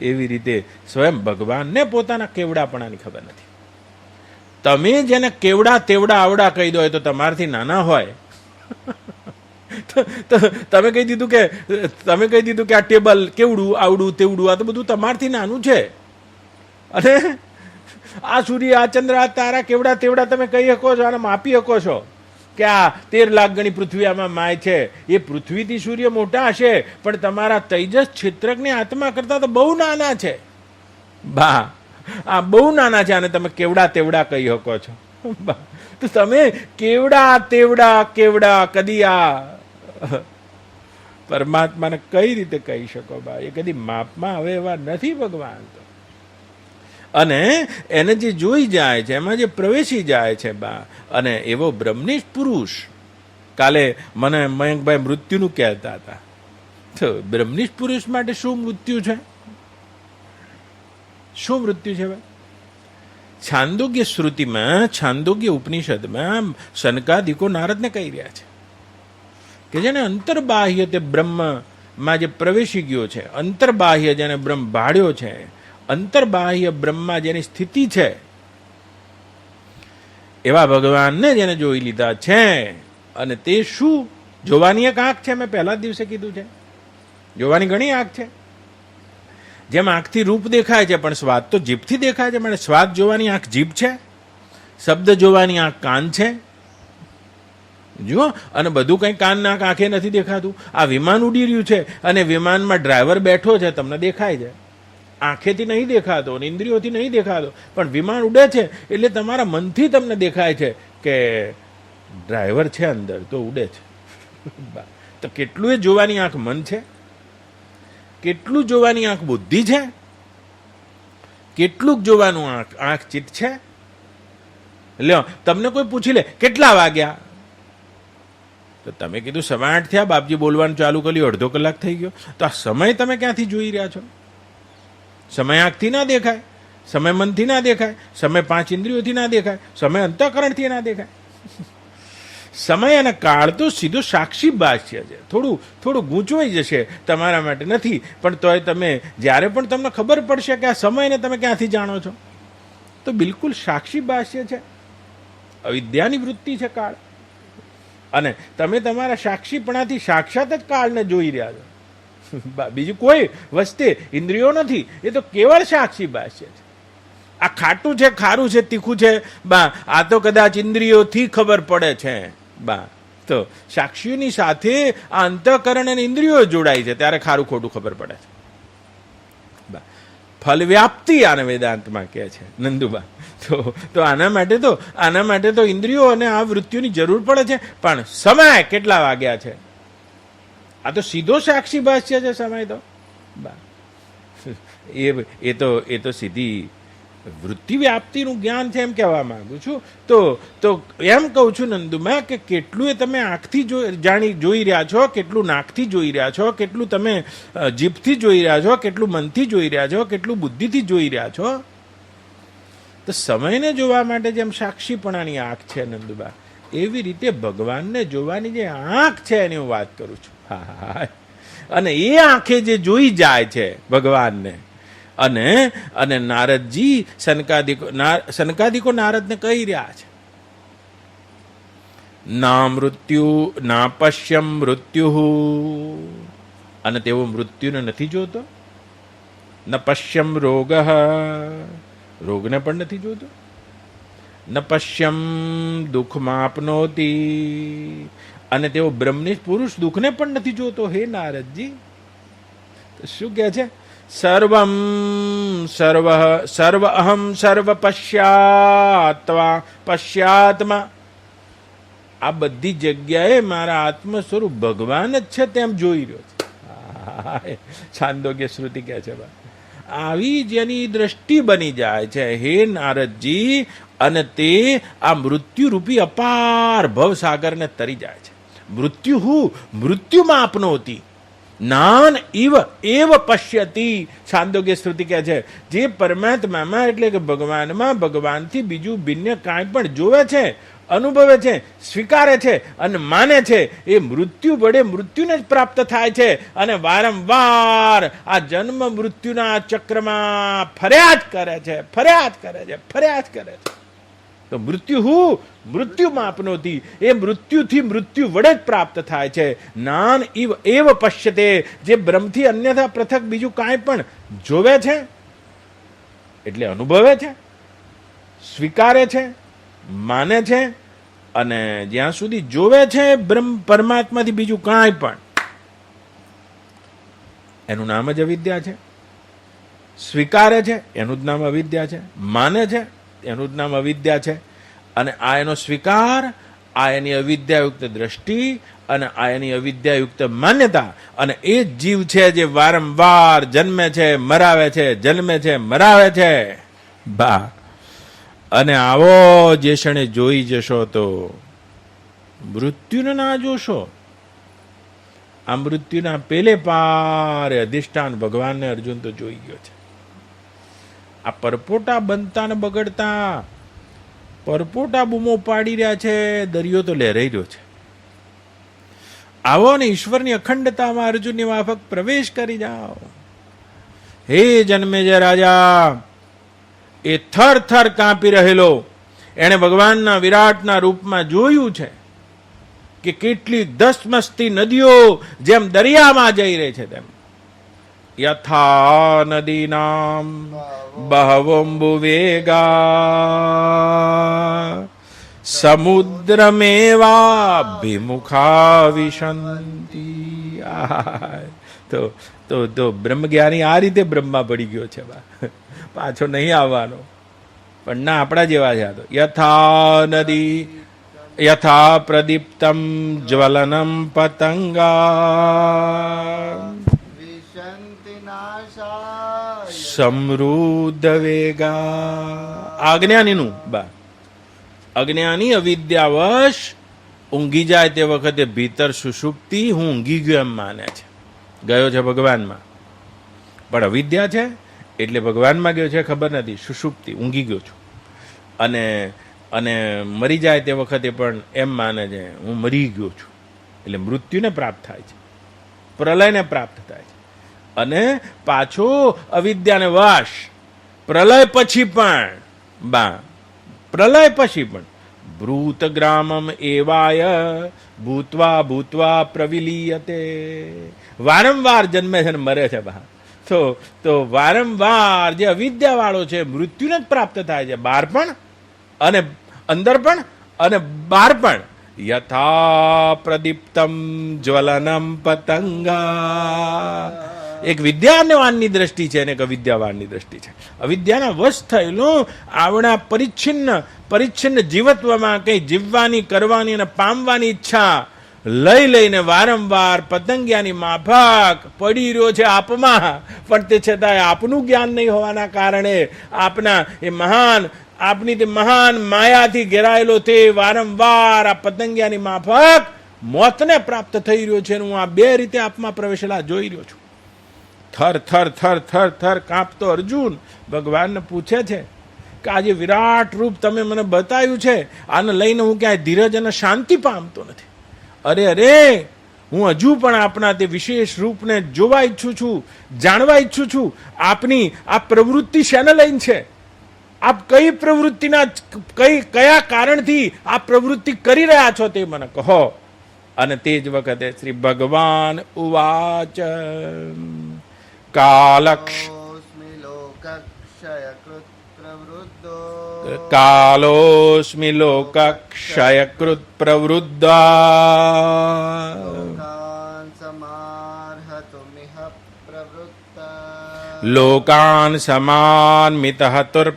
S1: એવી રીતે સ્વયં ભગવાનને પોતાના કેવડાપણાની ખબર નથી. તમે જેને કેવડા તેવડા આવડા કહી દો, તો તમારાથી નાના હોય. તમે કહી દીધું કે આ ટેબલ કેવડું, આવડું, તેવડું, આ તો બધું તમારથી નાનું છે. અને આ સૂર્ય, આ ચંદ્ર, આ તારા કેવડા તેવડા તમે કહી શકો છો અને માપી શકો છો કે આ 13 લાખ ગણી પૃથ્વી આમાં માય છે. એ પૃથ્વીથી સૂર્ય મોટા હશે, પણ તમારા તેજસ ક્ષેત્રજ્ઞ આત્મા કરતા તો બહુ નાના છે બા. આ બહુ નાના છે, અને તમે કેવડા તેવડા કહી શકો છો બા. તો તમે કેવડા તેવડા કદી આ પરમાત્માને કઈ રીતે કહી શકો બા? એ કદી માપમાં હવે એવા નથી ભગવાન. તો અને એને જે જોઈ જાય છે, એમાં જે પ્રવેશી જાય છે બા, અને એવો બ્રહ્મનિષ્ઠ પુરુષ. કાલે મને મયંકભાઈ મૃત્યુનું કહેતા હતા. તો બ્રહ્મનિષ્ઠ પુરુષ માટે શું મૃત્યુ છે? શું મૃત્યુ છે ભાઈ? છાંદોગ્ય શ્રુતિમાં, છાંદોગ્ય ઉપનિષદમાં સનકાદિકો નારદને કહી રહ્યા છે કે જેને અંતર્બાહ્ય તે બ્રહ્મમાં જે પ્રવેશી ગયો છે, અંતર્બાહ્ય જેને બ્રહ્મ ભાળ્યો છે, અંતર્બાહ્ય બ્રહ્મમાં જેની સ્થિતિ છે, એવા ભગવાનને જેને જોઈ લીધા છે. અને તે શું? જોવાની એક આંખ છે, મેં પહેલા દિવસે કીધું છે. જોવાની ઘણી આંખ છે. જેમ આંખથી રૂપ દેખાય છે, પણ સ્વાદ તો જીભથી દેખાય છે. મને સ્વાદ જોવાની આંખ જીભ છે, શબ્દ જોવાની આંખ કાન છે. જુઓ, અને બધું કંઈ કાન નાક આંખે નથી દેખાતું. આ વિમાન ઉડી રહ્યું છે, અને વિમાનમાં ડ્રાઈવર બેઠો છે, તમને દેખાય છે. આંખેથી નહીં દેખાતો, ઇન્દ્રિયોથી નહીં દેખાતો, પણ વિમાન ઉડે છે એટલે તમારા મનથી તમને દેખાય છે કે ડ્રાઈવર છે અંદર, તો ઉડે છે. તો કેટલું એ જોવાની આંખ મન છે, કેટલું જોવાની આંખ બુદ્ધિ છે, કેટલું જોવાનું આંખ ચિત્ત છે. લ્યો, તમને કોઈ પૂછી લે કેટલા વાગ્યા, તો તમે કીધું 8:15 થયા, બાપજી બોલવાનું ચાલુ કર્યું, અડધો કલાક થઈ ગયો. તો આ સમય તમે ક્યાંથી જોઈ રહ્યા છો? સમય આંખથી ના દેખાય, સમય મનથી ના દેખાય, સમય 5 ઇન્દ્રિયોથી ના દેખાય, સમય અંતઃકરણથી ના દેખાય. સમય અને કાળ તો સીધો સાક્ષી ભાષ્ય છે. થોડું ગૂંચવાઈ જશે તમારા માટે નથી, પણ તોય તમે જ્યારે પણ તમને ખબર પડશે કે આ સમયને તમે ક્યાંથી જાણો છો, તો બિલકુલ સાક્ષી ભાષ્ય છે. અવિદ્યાની વૃત્તિ છે કાળ, અને તમે તમારા સાક્ષીપણાથી સાક્ષાત જ કાળને જોઈ રહ્યા છો. બીજું કોઈ વસ્તુ ઇન્દ્રિયો નથી, એ તો કેવળ સાક્ષી ભાષ્ય છે. આ ખાટું છે, ખારું છે, તીખું છે બા, આ તો કદાચ ઇન્દ્રિયોથી ખબર પડે છે બા. તો સાક્ષીઓની સાથે આ અંતઃકરણ અને ઇન્દ્રિયો જોડાય છે, ત્યારે ખારું ખોટું ખબર પડે છે બા. ફલ વ્યાપ્તિ આને વેદાંતમાં કહે છે નંદુબા. તો આના માટે તો ઇન્દ્રિયો અને આ વૃત્તિઓની જરૂર પડે છે. પણ સમય કેટલા વાગ્યા છે, આ તો સીધો સાક્ષી ભાષ્ય છે સમય તો બા. એ તો સીધી વૃત્તિ વ્યાપ્તિનું જ્ઞાન છે એમ કહેવા માંગુ છું. તો એમ કહું છું નંદુમાં કે કેટલું એ તમે આંખથી જોઈ રહ્યા છો, કેટલું નાકથી જોઈ રહ્યા છો, કેટલું તમે જીભથી જોઈ રહ્યા છો, કેટલું મનથી જોઈ રહ્યા છો, કેટલું બુદ્ધિથી જોઈ રહ્યા છો. તો સમયને જોવા માટે જેમ સાક્ષીપણાની આંખ છે નંદુબા, એવી રીતે ભગવાનને જોવાની જે આંખ છે એની હું વાત કરું છું. હા, અને એ આંખે જે જોઈ જાય છે ભગવાનને, અને નારદજી સનકાદિકો નારદને કહી રહ્યા છે, ના મૃત્યુ ના પશ્યમ મૃત્યુ, અને તેઓ મૃત્યુને નથી જોતો. ન પશ્યમ રોગ, રોગને પણ નથી જોતો. ન પશ્યમ દુઃખમાપનોતી, અને તેઓ બ્રહ્મનિષ્ઠ પુરુષ દુઃખને પણ નથી જોતો. હે નારદજી, શું કહે છે? સર્વમ સર્વ અહમ સર્વ પશ્યાત્વા પશ્યાત્મા, આ બધી જગ્યાએ મારા આત્મ સ્વરૂપ ભગવાન જ છે તેમ જોઈ રહ્યો છે. છાંદોગ્ય શ્રુતિ કહે છે આવી જેની દ્રષ્ટિ બની જાય છે હે નારદજી, અને તે આ મૃત્યુરૂપી અપાર ભવસાગરને તરી જાય છે. મૃત્યુમાં આપનોતી નાન ઇવ એવ પશ્યતી, છાંદોગ્ય શ્રુતિ કહે છે જે પરમાત્મામાં એટલે કે ભગવાનમાં ભગવાનથી બીજું ભિન્ન કાંઈ પણ જોવે છે, અનુભવે છે, સ્વીકારે છે અને માને છે, એ મૃત્યુ વડે મૃત્યુને જ પ્રાપ્ત થાય છે. અને વારંવાર આ જન્મ મૃત્યુના ચક્રમાં ફરિયાદ કરે છે. તો મૃત્યુમાં આપનોતી, એ મૃત્યુથી મૃત્યુ વડે જ પ્રાપ્ત થાય છે. નાન ઇવ એવ પશ્યતે, જે બ્રહ્મથી અન્યથા પૃથક બીજું કાંઈ પણ જોવે છે એટલે અનુભવે છે, સ્વીકારે છે, માને છે, અને જ્યાં સુધી જોવે છે બ્રહ્મ પરમાત્માથી બીજું કાંઈ પણ, એનું નામ જ અવિદ્યા છે. સ્વીકારે છે એનું જ નામ અવિદ્યા છે. માને છે એનું જ નામ અવિદ્યા છે. અને આ એનો સ્વીકાર, આ એની અવિદ્યાયુક્ત દ્રષ્ટિ, અને આ એની અવિદ્યાયુક્ત માન્યતા, અને એ જ જીવ છે જે વારંવાર જન્મે છે, મરાવે છે, જન્મે છે, મરાવે છે. બા, અને આવો જે ક્ષણે જોઈ જશો તો મૃત્યુને ના જોશો. આ મૃત્યુના પેલે પારે અધિષ્ઠાન ભગવાનને અર્જુન તો જોઈ ગયો છે. આ પરપોટા બનતા ને બગડતા, પરપોટા બૂમો પાડી રહ્યા છે, દરિયો તો લહેરાઈ રહ્યો છે. આવો ને ઈશ્વરની અખંડતામાં અર્જુનની માફક પ્રવેશ કરી જાઓ. હે જન્મેજય રાજા, એ થર થર કાંપી રહેલો એણે ભગવાનના વિરાટના રૂપમાં જોયું છે કે કેટલી ધસમસતી નદીઓ જેમ દરિયામાં જઈ રહી છે તેમ. યથા નદીનામ બહવોંબુ વેગા સમુદ્રમેવાભિમુખા વિશંતિ. તો બ્રહ્મજ્ઞાની આ રીતે બ્રહ્મા પડી ગયો છે, પાછો નહીં આવવાનો. પણ ના, આપણા જેવા છે. તો યથા નદી યથા પ્રદીપ્તમ જ્વલનમ પતંગા સમૃદ્ધ વેગા. અજ્ઞાનીનું અજ્ઞાની અવિદ્યાવશ ઊંઘી જાય તે વખતે ભીતર સુષુપ્તિ હું ઊંઘી ગયો એમ માને છે, ગયો છે ભગવાનમાં. પણ અવિદ્યા છે એટલે ભગવાનમાં ગયો છે ખબર નથી, સુષુપ્તિ ઊંઘી ગયો છું. અને મરી જાય તે વખતે પણ એમ માને છે હું મરી ગયો છું. એટલે મૃત્યુને પ્રાપ્ત થાય છે, પ્રલયને પ્રાપ્ત થાય છે. અને પાછો અવિદ્યાને વશ પ્રલય પછી પણ ભૂતગ્રામમ એવાય ભૂત્વા ભૂત્વા પ્રવિલીયતે. વારંવાર જન્મે છે ને મરે છે. તો વારંવાર જે અવિદ્યા વાળો છે મૃત્યુને જ પ્રાપ્ત થાય છે, બહાર પણ અને અંદર પણ અને બહાર પણ. યથા પ્રદીપ્તમ જ્વલનમ પતંગા. એક વિદ્યાવાનની દ્રષ્ટિ છે અને એક અવિદ્યાવાનની દ્રષ્ટિ છે. અવિદ્યાના વશ થયેલું આવડા પરિચ્છિન્ન જીવત્વમાં કંઈ જીવવાની, કરવાની અને પામવાની ઈચ્છા લઈ લઈને વારંવાર પતંગિયાની માફક પડી રહ્યો છે આપમાં, પણ તે છતાંય આપનું જ્ઞાન નહીં હોવાના કારણે આપના એ આપની તે મહાન માયાથી ઘેરાયેલો તે વારંવાર આ પતંગિયાની માફક મોતને પ્રાપ્ત થઈ રહ્યો છે. હું આ બે રીતે આપમાં પ્રવેશેલા જોઈ રહ્યો છું. થર થર થર થર થર કાંપતો અર્જુન ભગવાનને પૂછે છે કે આજે વિરાટ રૂપ તમે મને બતાવ્યું છે, આને લઈને હું ક્યાંય ધીરજ અને શાંતિ પામતો નથી. અરે હું હજુ પણ આપના તે વિશેષ રૂપને જોવા ઈચ્છું છું, જાણવા ઈચ્છું છું. આપની આ પ્રવૃત્તિ શેને લઈને છે? આપ કઈ પ્રવૃત્તિના કયા કારણથી આ પ્રવૃત્તિ કરી રહ્યા છો તે મને કહો. અને તે જ વખતે શ્રી ભગવાન ઉવાચ કાલોસ્મિ લોકક્ષયકૃત પ્રવૃદ્ધા લોકાન સમાન મિતઃ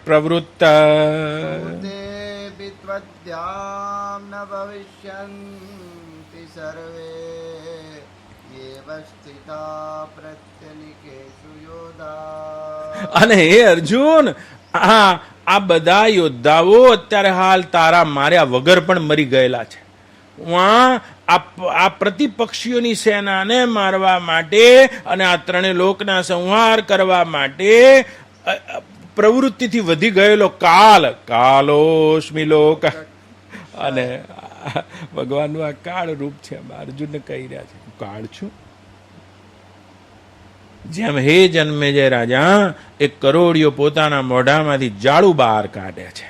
S1: પ્રવૃત્ત
S2: ન ભવિષ્યન્તિ સર્વે એવ સ્થિતા પ્રત્યનિકેષુ યોધા.
S1: અને હે અર્જુન, આ બધા યોદ્ધાઓ અત્યારે હાલ તારા માર્યા વગર પણ મરી ગયેલા છે. આ પ્રતિપક્ષીઓની સેનાને મારવા માટે અને આ ત્રણેય લોકના સંહાર કરવા માટે પ્રવૃત્તિથી વધી ગયેલો કાલોસ્મિ લોક, અને ભગવાનનું આ કાળ રૂપ છે. અર્જુનને કહી રહ્યા છે કાળ છું. જેમ હે જન્મે જય રાજા, એક કરોડિયો પોતાના મોઢામાંથી જાળું બહાર કાઢે છે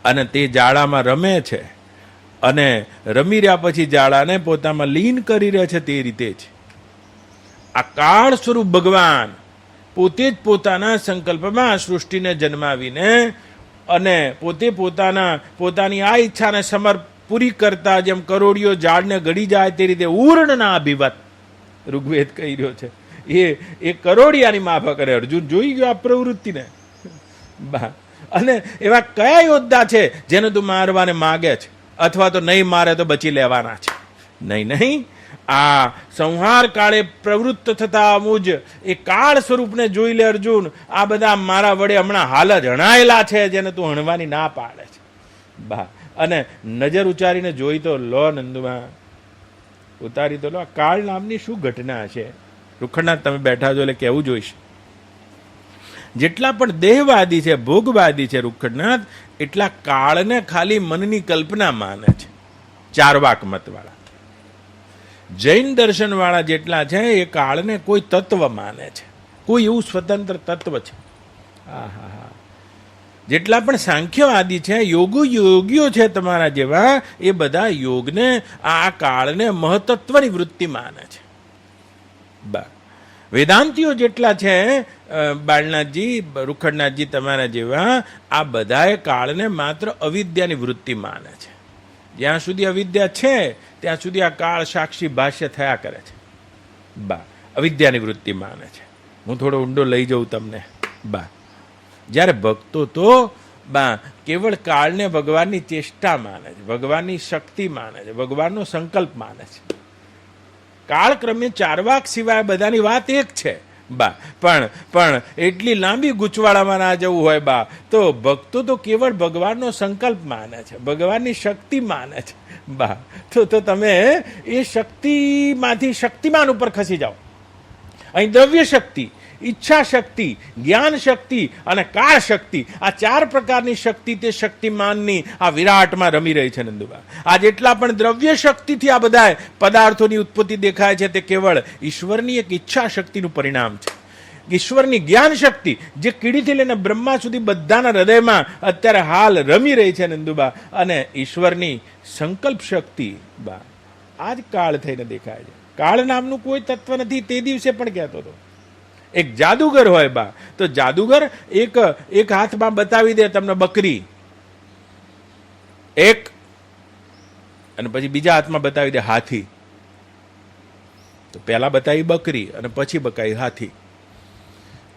S1: અને તે જાળામાં રમે છે અને રમી રહ્યા પછી જાળાને પોતામાં લીન કરી રહ્યા છે. તે રીતે જ આ કાળ સ્વરૂપ ભગવાન પોતે જ પોતાના સંકલ્પમાં સૃષ્ટિને જન્માવીને અને પોતે પોતાની આ ઈચ્છાને પૂરી કરતા જેમ કરોડિયો ઝાડને ગળી જાય તે રીતે ઉર્ણના અભિવત ઋગ્વેદ કહી રહ્યો છે. એ કરોડિયાની માફક કરે. અર્જુન જોઈ ગયો આ પ્રવૃત્તિને. અને એવા કયા યોદ્ધા છે જેને તું મારવાને માગે છે, અથવા તો નહીં મારે તો બચી લેવાના છે? નહીં. આ સંહાર કાળે પ્રવૃત્ત થતા મુજ એ કાળ સ્વરૂપને જોઈ લે અર્જુન. આ બધા મારા વડે હમણાં હાલ જ હણાયેલા છે જેને તું હણવાની ના પાડે છે. અને નજર ઉચારીને જોઈ તો લો, નંદુમાં ઉતારી તો લો. આ કાળ નામની શું ઘટના છે? રૂખડનાથ તમે બેઠા છો એટલે કેવું જોઈશ. જેટલા પણ દેહવાદી છે, ભોગવાદી છે રૂખડનાથ, એટલા કાળને ખાલી મનની કલ્પના માને છે. ચારવાક મતવાળા, જૈન દર્શન વાળા જેટલા છે એ કાળને કોઈ તત્વ માને છે, કોઈ એવું સ્વતંત્ર તત્વ છે. જેટલા પણ સાંખ્યવાદી છે, યોગીઓ છે તમારા જેવા, એ બધા યોગને આ કાળને મહતત્વની વૃત્તિ માને છે. વેદાંતિઓ જેટલા છે, બાળનાથજી, રૂખડનાથજી તમારા જેવા, આ બધાએ કાળને માત્ર અવિદ્યાની વૃત્તિ માને છે. જ્યાં સુધી અવિદ્યા છે ત્યાં સુધી આ કાળ સાક્ષી ભાષ્ય થયા કરે છે. અવિદ્યાની વૃત્તિ માને છે. હું થોડો ઊંડો લઈ જાઉં તમને. જ્યારે ભક્તો તો કેવળ કાળને ભગવાનની ચેષ્ટા માને છે, ભગવાનની શક્તિ માને છે, ભગવાનનો સંકલ્પ માને છે. કાળક્રમે ચારવાક સિવાય બધાની વાત એક છે. પણ એટલી લાંબી ગૂંચવાડામાં ના જવું હોય તો ભક્તો તો કેવળ ભગવાનનો સંકલ્પ માને છે, ભગવાનની શક્તિ માને છે. તો તમે એ શક્તિમાંથી શક્તિમાન ઉપર ખસી જાઓ. અહીં દ્રવ્ય શક્તિ, ઈચ્છા શક્તિ, જ્ઞાન શક્તિ અને કાળ શક્તિ, આ ચાર પ્રકારની શક્તિ તે શક્તિમાનની આ વિરાટમાં રમી રહી છે. નંદુબા, આ જેટલા પણ દ્રવ્ય શક્તિથી આ બધા પદાર્થોની ઉત્પત્તિ દેખાય છે તે કેવળ ઈશ્વરની એક ઈચ્છા શક્તિનું પરિણામ છે. ઈશ્વરની જ્ઞાન શક્તિ જે કીડીથી લઈને બ્રહ્મા સુધી બધાના હૃદયમાં અત્યારે હાલ રમી રહી છે નંદુબા, અને ઈશ્વરની સંકલ્પ શક્તિ આ જ કાળ થઈને દેખાય છે. કાળ નામનું કોઈ તત્વ નથી. તે દિવસે પણ કહેતો હતો એક જાદુગર હોય તો જાદુગર એક હાથમાં બતાવી દે તમને બકરી એક, અને પછી બીજા હાથમાં બતાવી દે હાથી. તો પહેલા બતાવી બકરી અને પછી બતાવી હાથી.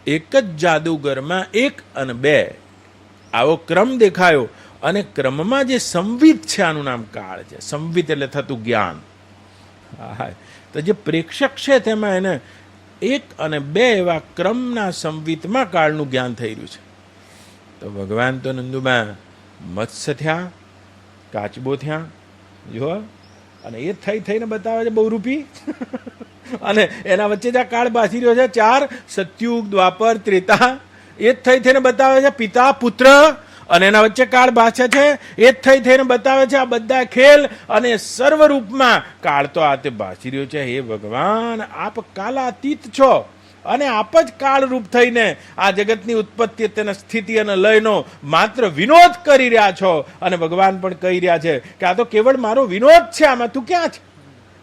S1: એક જ જાદુગરમાં 1 અને 2 આવો ક્રમ દેખાયો, અને ક્રમમાં જે સંવિત છે આનું નામ કાળ છે. સંવિત એટલે થતું જ્ઞાન. હા, તો જે પ્રેક્ષક છે તેમાં એને 1 અને 2 એવા ક્રમના સંવિતમાં કાળનું જ્ઞાન થઈ રહ્યું છે. તો ભગવાન તો નંદુમાં મત્સ્ય થયા, કાચબો થયા, જો, અને એ થઈને બતાવે છે બહુરૂપી. અને એના વચ્ચે જે કાળ બાસી રહ્યો છે 4 સતયુગ, દ્વાપર, ત્રેતા, એ જ થઈને બતાવે છે પિતા પુત્ર, અને એના વચ્ચે કાળ બાસે છે, એ જ થઈને બતાવે છે આ બધા ખેલ, અને સર્વરૂપમાં કાળ તો આ તે બાસી રહ્યો છે. હે ભગવાન, આપ કાલાતીત છો, અને આપ જ કાળરૂપ થઈને આ જગતની ઉત્પત્તિ, તેના સ્થિતિ અને લયનો માત્ર વિનોદ કરી રહ્યા છો. અને ભગવાન પણ કહી રહ્યા છે કે આ તો કેવળ મારો વિનોદ છે, આમાં તું ક્યાં છે?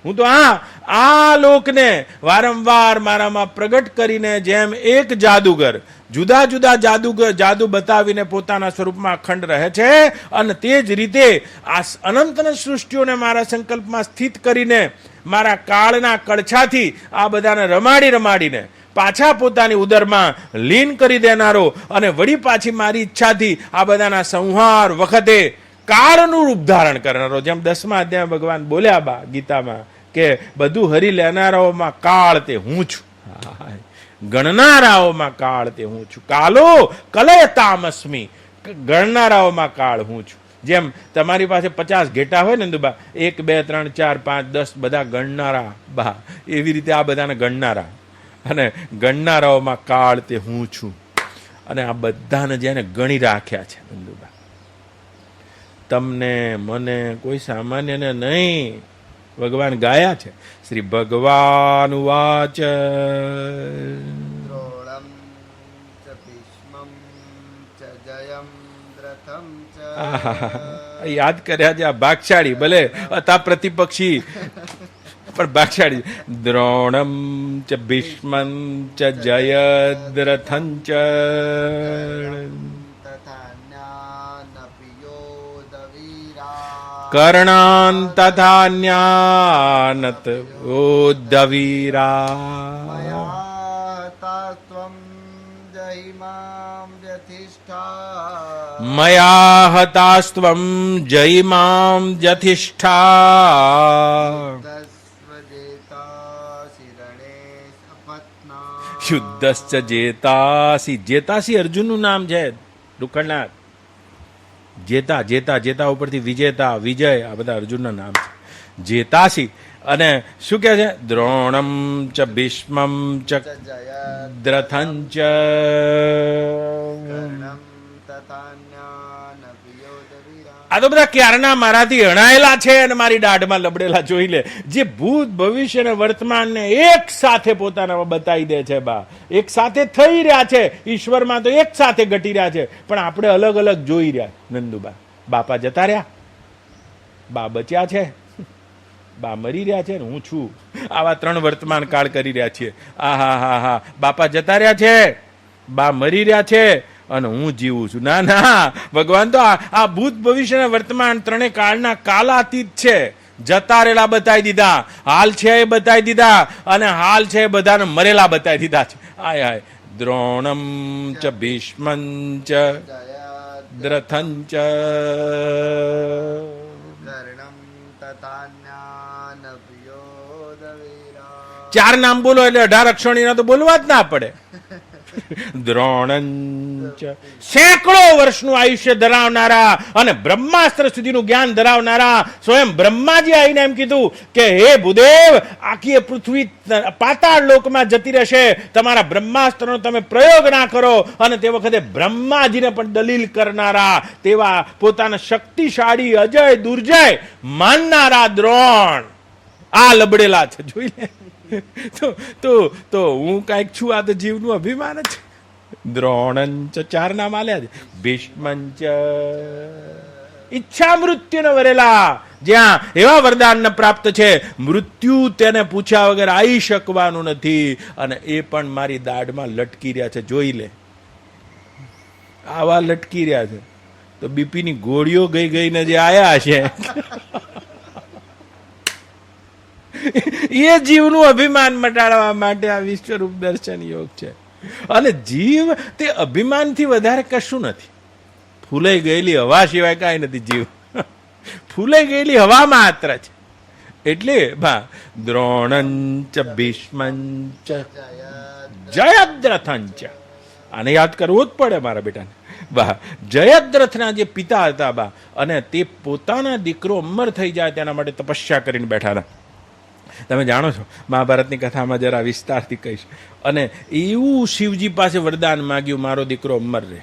S1: હું તો આ લોકને વારંવાર મારામાં પ્રગટ કરીને, જેમ એક જાદુગર જુદા જુદા જાદુ બતાવીને પોતાના સ્વરૂપમાં અખંડ રહે છે, અને તે જ રીતે આ અનંત સૃષ્ટિઓને મારા સંકલ્પમાં સ્થિત કરીને, મારા કાળના કડછાથી આ બધાને રમાડીને પાછા પોતાની ઉદરમાં લીન કરી દેનારો, અને વળી પાછી મારી ઈચ્છાથી આ બધાના સંહાર વખતે કાળનું રૂપ ધારણ કરનારો. જેમ 10મા અધ્યાયમાં ભગવાન બોલ્યા બા ગીતામાં કે બધું હરી લેનારાઓમાં કાળ તે હું છું, ગણનારાઓમાં કાળ તે હું છું. કાલો કલયતામસ્મી, ગણનારાઓમાં કાળ હું છું. જેમ તમારી પાસે 50 ઘેટા હોય ને નંદુબા, 1 2 3 4 5 10 બધા ગણનારા બા, એવી રીતે આ બધાને ગણનારા, અને ગણનારાઓમાં કાળ તે હું છું. અને આ બધાને જેને ગણી રાખ્યા છે નંદુબા, તમને મને કોઈ સામાન્યને નહીં, ભગવાન ગાયા છે. શ્રી ભગવાન વાચ
S2: દ્રોણમ ચ ભીષ્મમ ચ જયમ દ્રથમ ચ.
S1: યાદ કર્યા છે આ ભાગશાળી, ભલે હતા પ્રતિપક્ષી પણ ભાગશાળી. દ્રોણમ ચ ભીષ્મં ચ જયદ્રથં ચ કર્ણાન તથા ન્યાનત ઉદ્ધવીરા. મયા હતાસ્ત્વં જયિમાં જથિષ્ઠા. યુદ્ધશ્ચ જેતાસી. જેતાસી અર્જુનનું નામ છે, દુખણનાથ. જેતા ઉપરથી વિજેતા, વિજય, આ બધા અર્જુનના નામ છે. જેતાસી. અને શું કહે છે? દ્રોણમ ચ ભીષ્મમ ચ દ્રથં ચ આ તો બધા ક્યારના મારાથી હણાયેલા છે અને મારી દાઢમાં લબડેલા. જોઈ લે, જે ભૂત ભવિષ્ય અને વર્તમાનને એક સાથે પોતાના બતાવી દે છે બા, એક સાથે થઈ રહ્યા છે. ઈશ્વરમાં તો એક સાથે ઘટી રહ્યા છે, પણ આપણે અલગ અલગ જોઈ રહ્યા. નંદુબા, બાપા જતા રહ્યા, બા બચ્યા છે, બા મરી રહ્યા છે, ને હું છું. આવા 3 વર્તમાન કાળ કરી રહ્યા છીએ. હા, બાપા જતા રહ્યા છે, બા મરી રહ્યા છે, અને હું જીવું છું. ના, ભગવાન તો આ ભૂત ભવિષ્ય અને વર્તમાન 3 કાળના કાલાતીત છે. જતા રહેલા બતાવી દીધા, હાલ છે એ બતાવી દીધા, અને હાલ છે એ બધાને મરેલા બતાવી દીધા છે. હાય દ્રોણમ ચ ભીષ્મં ચ દ્રથં ચ. ચાર નામ બોલો એટલે 18 અક્ષરણીના તો બોલવા જ ના પડે. દ્રોણંચ, સેંકડો વર્ષનું આયુષ્ય ધરાવનારા અને બ્રહ્માસ્ત્ર સુધીનું જ્ઞાન ધરાવનારા સ્વયં બ્રહ્માજી આવીને એમ કીધું કે હે ભૂદેવ, આખી પૃથ્વી પાતાળ લોકમાં જતી રહેશે, તમારા બ્રહ્માસ્ત્રનો તમે પ્રયોગ ના કરો. અને તે વખતે બ્રહ્માજીને પણ દલીલ કરનારા, તેવા પોતાના શક્તિશાળી, અજય દુર્જય માનનારા દ્રોણ આ લબડેલા છે. જોઈ લે. તો હું કઈક છું, આ તો જીવનું અભિમાન જ. દ્રોણંચ, 4 નામ આલ્યા છે. ભીષ્મંચ, ઈચ્છા મૃત્યુને વરેલા, જ્યાં એવા વરદાન પ્રાપ્ત છે, મૃત્યુ તેને પૂછ્યા વગર આવી શકવાનું નથી, અને એ પણ મારી દાઢમાં લટકી રહ્યા છે. જોઈ લે, આવા લટકી રહ્યા છે. તો બીપીની ગોળીઓ ગઈને જે આયા છે, એ જીવનું અભિમાન મટાડવા માટે આ વિશ્વરૂપ દર્શન યોગ છે. અને જીવ તે અભિમાનથી વધારે કશું નથી. ફૂલાઈ ગયેલી હવા સિવાય કાંઈ નથી જીવ. ફૂલાઈ ગયેલી હવા માત્ર છે. એટલે બા દ્રોણંચ ભીષ્મંચ
S2: જય
S1: જયદ્રથંચ, આને યાદ કરવું જ પડે મારા બેટાને. બા જયદ્રથના જે પિતા હતા બા, અને તે પોતાના દીકરો અમર થઈ જાય તેના માટે તપસ્યા કરીને બેઠા હતા. તમે જાણો છો, મહાભારતની કથામાં જરા વિસ્તારથી કહીશ. અને એવું શિવજી પાસે વરદાન માગ્યું, મારો દીકરો અમર રહે.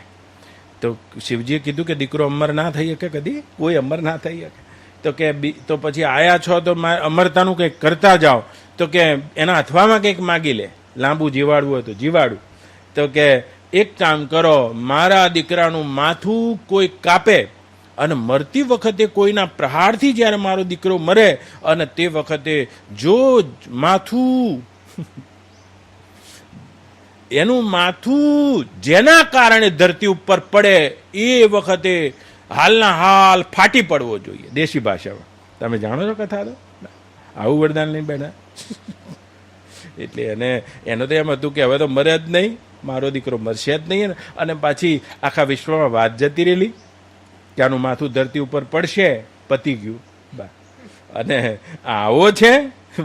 S1: તો શિવજીએ કીધું કે દીકરો અમર ના થઈ શકે, કદી કોઈ અમર ના થઈ શકે. તો કે તો પછી આયા છો તો અમરતાનું કંઈક કરતા જાઓ. તો કે એના અથવામાં કંઈક માગી લે, લાંબુ જીવાડવું હોય તો જીવાડું. તો કે એક કામ કરો, મારા દીકરાનું માથું કોઈ કાપે અને મરતી વખતે કોઈના પ્રહારથી જ્યારે મારો દીકરો મરે અને તે વખતે જો માથું એનું માથું જેના કારણે ધરતી ઉપર પડે એ વખતે હાલના હાલ ફાટી પડવો જોઈએ, દેશી ભાષામાં. તમે જાણો છો કથા તો, આવું વરદાન લઈને બેઠા. એટલે એનો તો એમ હતું કે હવે તો મરે જ નહીં, મારો દીકરો મરશે જ નહીં. અને પાછી આખા વિશ્વમાં વાત જતી રહેલી કે આનું માથું ધરતી ઉપર પડશે, પતી ગયું બા. અને આવો છે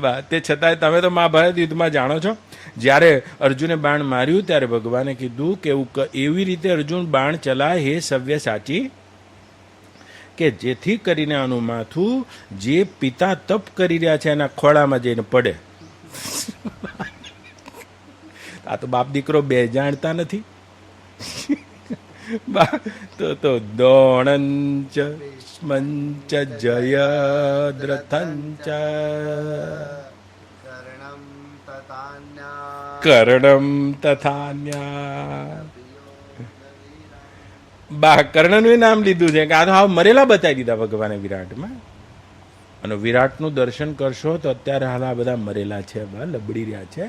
S1: બા. તે છતાંય તમે તો મહાભારત યુદ્ધમાં જાણો છો, જ્યારે અર્જુને બાણ માર્યું ત્યારે ભગવાને કીધું કે એવી રીતે અર્જુન બાણ ચલાય હે સવ્ય સાચી, કે જેથી કરીને આનું માથું જે પિતા તપ કરી રહ્યા છે એના ખોળામાં જઈને પડે. આ તો બાપ દીકરો બે જાણતા નથી. તો દ્રોણંચ મંચ જયદ્રથંચ કર્ણમ તથાન્યા. બા કર્ણનું નામ લીધું છે કે આ તો હાવ મરેલા બતાવી દીધા ભગવાને વિરાટમાં. અને વિરાટનું દર્શન કરશો તો અત્યારે હાલ આ બધા મરેલા છે, બા લબડી રહ્યા છે.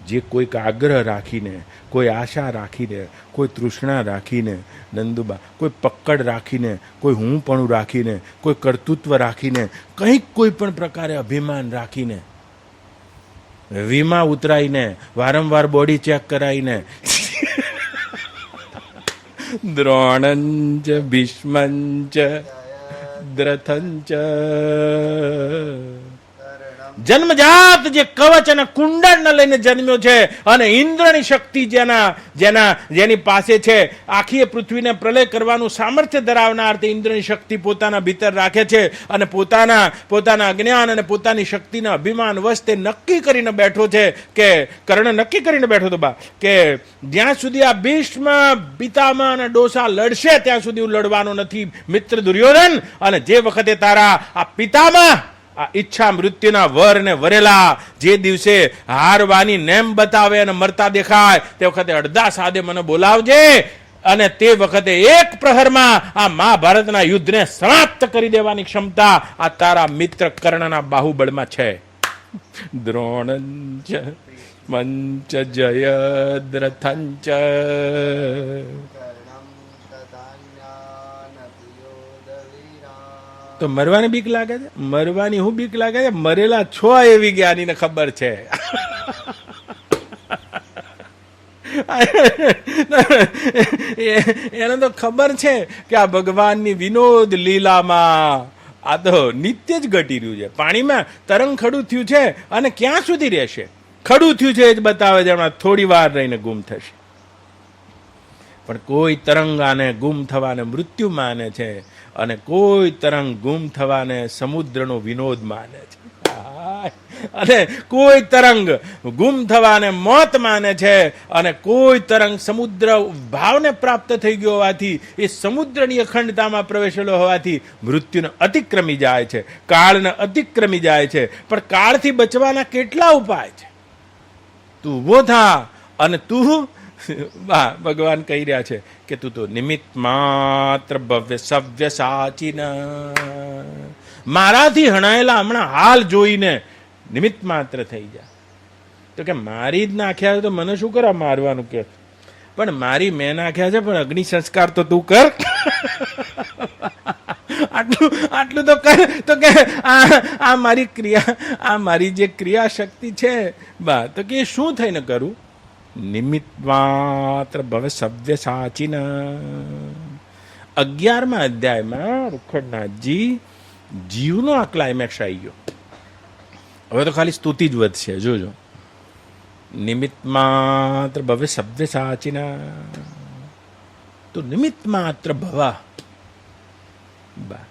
S1: જે કોઈક આગ્રહ રાખીને, કોઈ આશા રાખીને, કોઈ તૃષ્ણા રાખીને, નંદુબા કોઈ પકડ રાખીને, કોઈ હુંપણું રાખીને, કોઈ કર્તૃત્વ રાખીને, કંઈક કોઈ પણ પ્રકારે અભિમાન રાખીને, વીમા ઉતરાઈને, વારંવાર બોડી ચેક કરાવીને દ્રોણંચ ભીષ્મંચ દ્રથંચ જન્મજાત જે કવચ અને કુંડળને લઈને જન્મ્યો છે અને ઇન્દ્રની શક્તિ જેની પાસે છે, આખી પૃથ્વીને પ્રલય કરવાનું સામર્થ્ય ધરાવનાર તે ઇન્દ્રની શક્તિ પોતાના ભીતર રાખે છે. અને પોતાના અજ્ઞાન અને પોતાની શક્તિના અભિમાન વશ તે નક્કી કરીને બેઠો છે કે કર્ણ નક્કી કરીને બેઠો હતો બા કે જ્યાં સુધી આ ભીષ્મ પિતામહ અને ડોસા લડશે ત્યાં સુધી હું લડવાનો નથી મિત્ર દુર્યોધન. અને જે વખતે તારા આ પિતામહ આ ઈચ્છા મૃત્યુના વર ને વરેલા જે દિવસે હારવાની નેમ બતાવે અને મરતા દેખાય તે વખતે અડધા સાદે મને બોલાવજે. અને તે વખતે એક પ્રહરમાં આ મહાભારતના યુદ્ધને સમાપ્ત કરી દેવાની ક્ષમતા આ તારા મિત્ર કર્ણના બાહુબળમાં છે. દ્રોણંચ મંચ જયદ્રથંચ. તો મરવાની બીક લાગે છે? મરવાની હું બીક લાગે છે? મરેલા છો એવી જ્ઞાનીને ખબર છે. એને તો ખબર છે કે આ ભગવાનની વિનોદ લીલામાં આ તો નિત્ય જ ઘટી રહ્યું છે. પાણીમાં તરંગ ખડું થયું છે અને ક્યાં સુધી રહેશે? ખડું થયું છે એ જ બતાવે છે, હમણાં થોડી વાર રહીને ગુમ થશે. પણ કોઈ તરંગ આને ગુમ થવાને મૃત્યુ માને છે અને કોઈ તરંગ ગુમ થવાને સમુદ્રનો વિનોદ માને છે. અને કોઈ તરંગ ગુમ થવાને મોત માને છે અને કોઈ તરંગ સમુદ્ર ભાવને પ્રાપ્ત થઈ ગયો હોવાથી એ સમુદ્રની અખંડતામાં પ્રવેશેલો હોવાથી મૃત્યુને અતિક્રમી જાય છે, કાળને અતિક્રમી જાય છે. પણ કાળથી બચવાના કેટલા ઉપાય છે? તું ઊભો થા અને તું ભગવાન કહી રહ્યા છે કે તું તો નિમિત્ત માત્ર ભવ્ય સવ્ય સાચીન. મારાથી હણાયેલા હમણાં હાલ જોઈને નિમિત્ત માત્ર થઈ જા. તો કે મારી જ નાખ્યા તો મને શું કરવા મારવાનું કે? પણ મારી મેં નાખ્યા છે, પણ અગ્નિ સંસ્કાર તો તું કર. આટલું તો કર. તો કે આ મારી ક્રિયા, આ મારી જે ક્રિયા શક્તિ છે બા, તો કે શું થઈને કરું? નિમિત્ત માત્ર ભવ સવ્ય સાચીન. 11મા અધ્યાયમાં રૂખડનાથજી જીવનો આ ક્લાઇમેક્સ આવી ગયો. હવે તો ખાલી સ્તુતિ જ વધશે. જોજો, નિમિત્ત માત્ર ભવે શબ્દ સાચીના, તો નિમિત્ત માત્ર ભવા બા.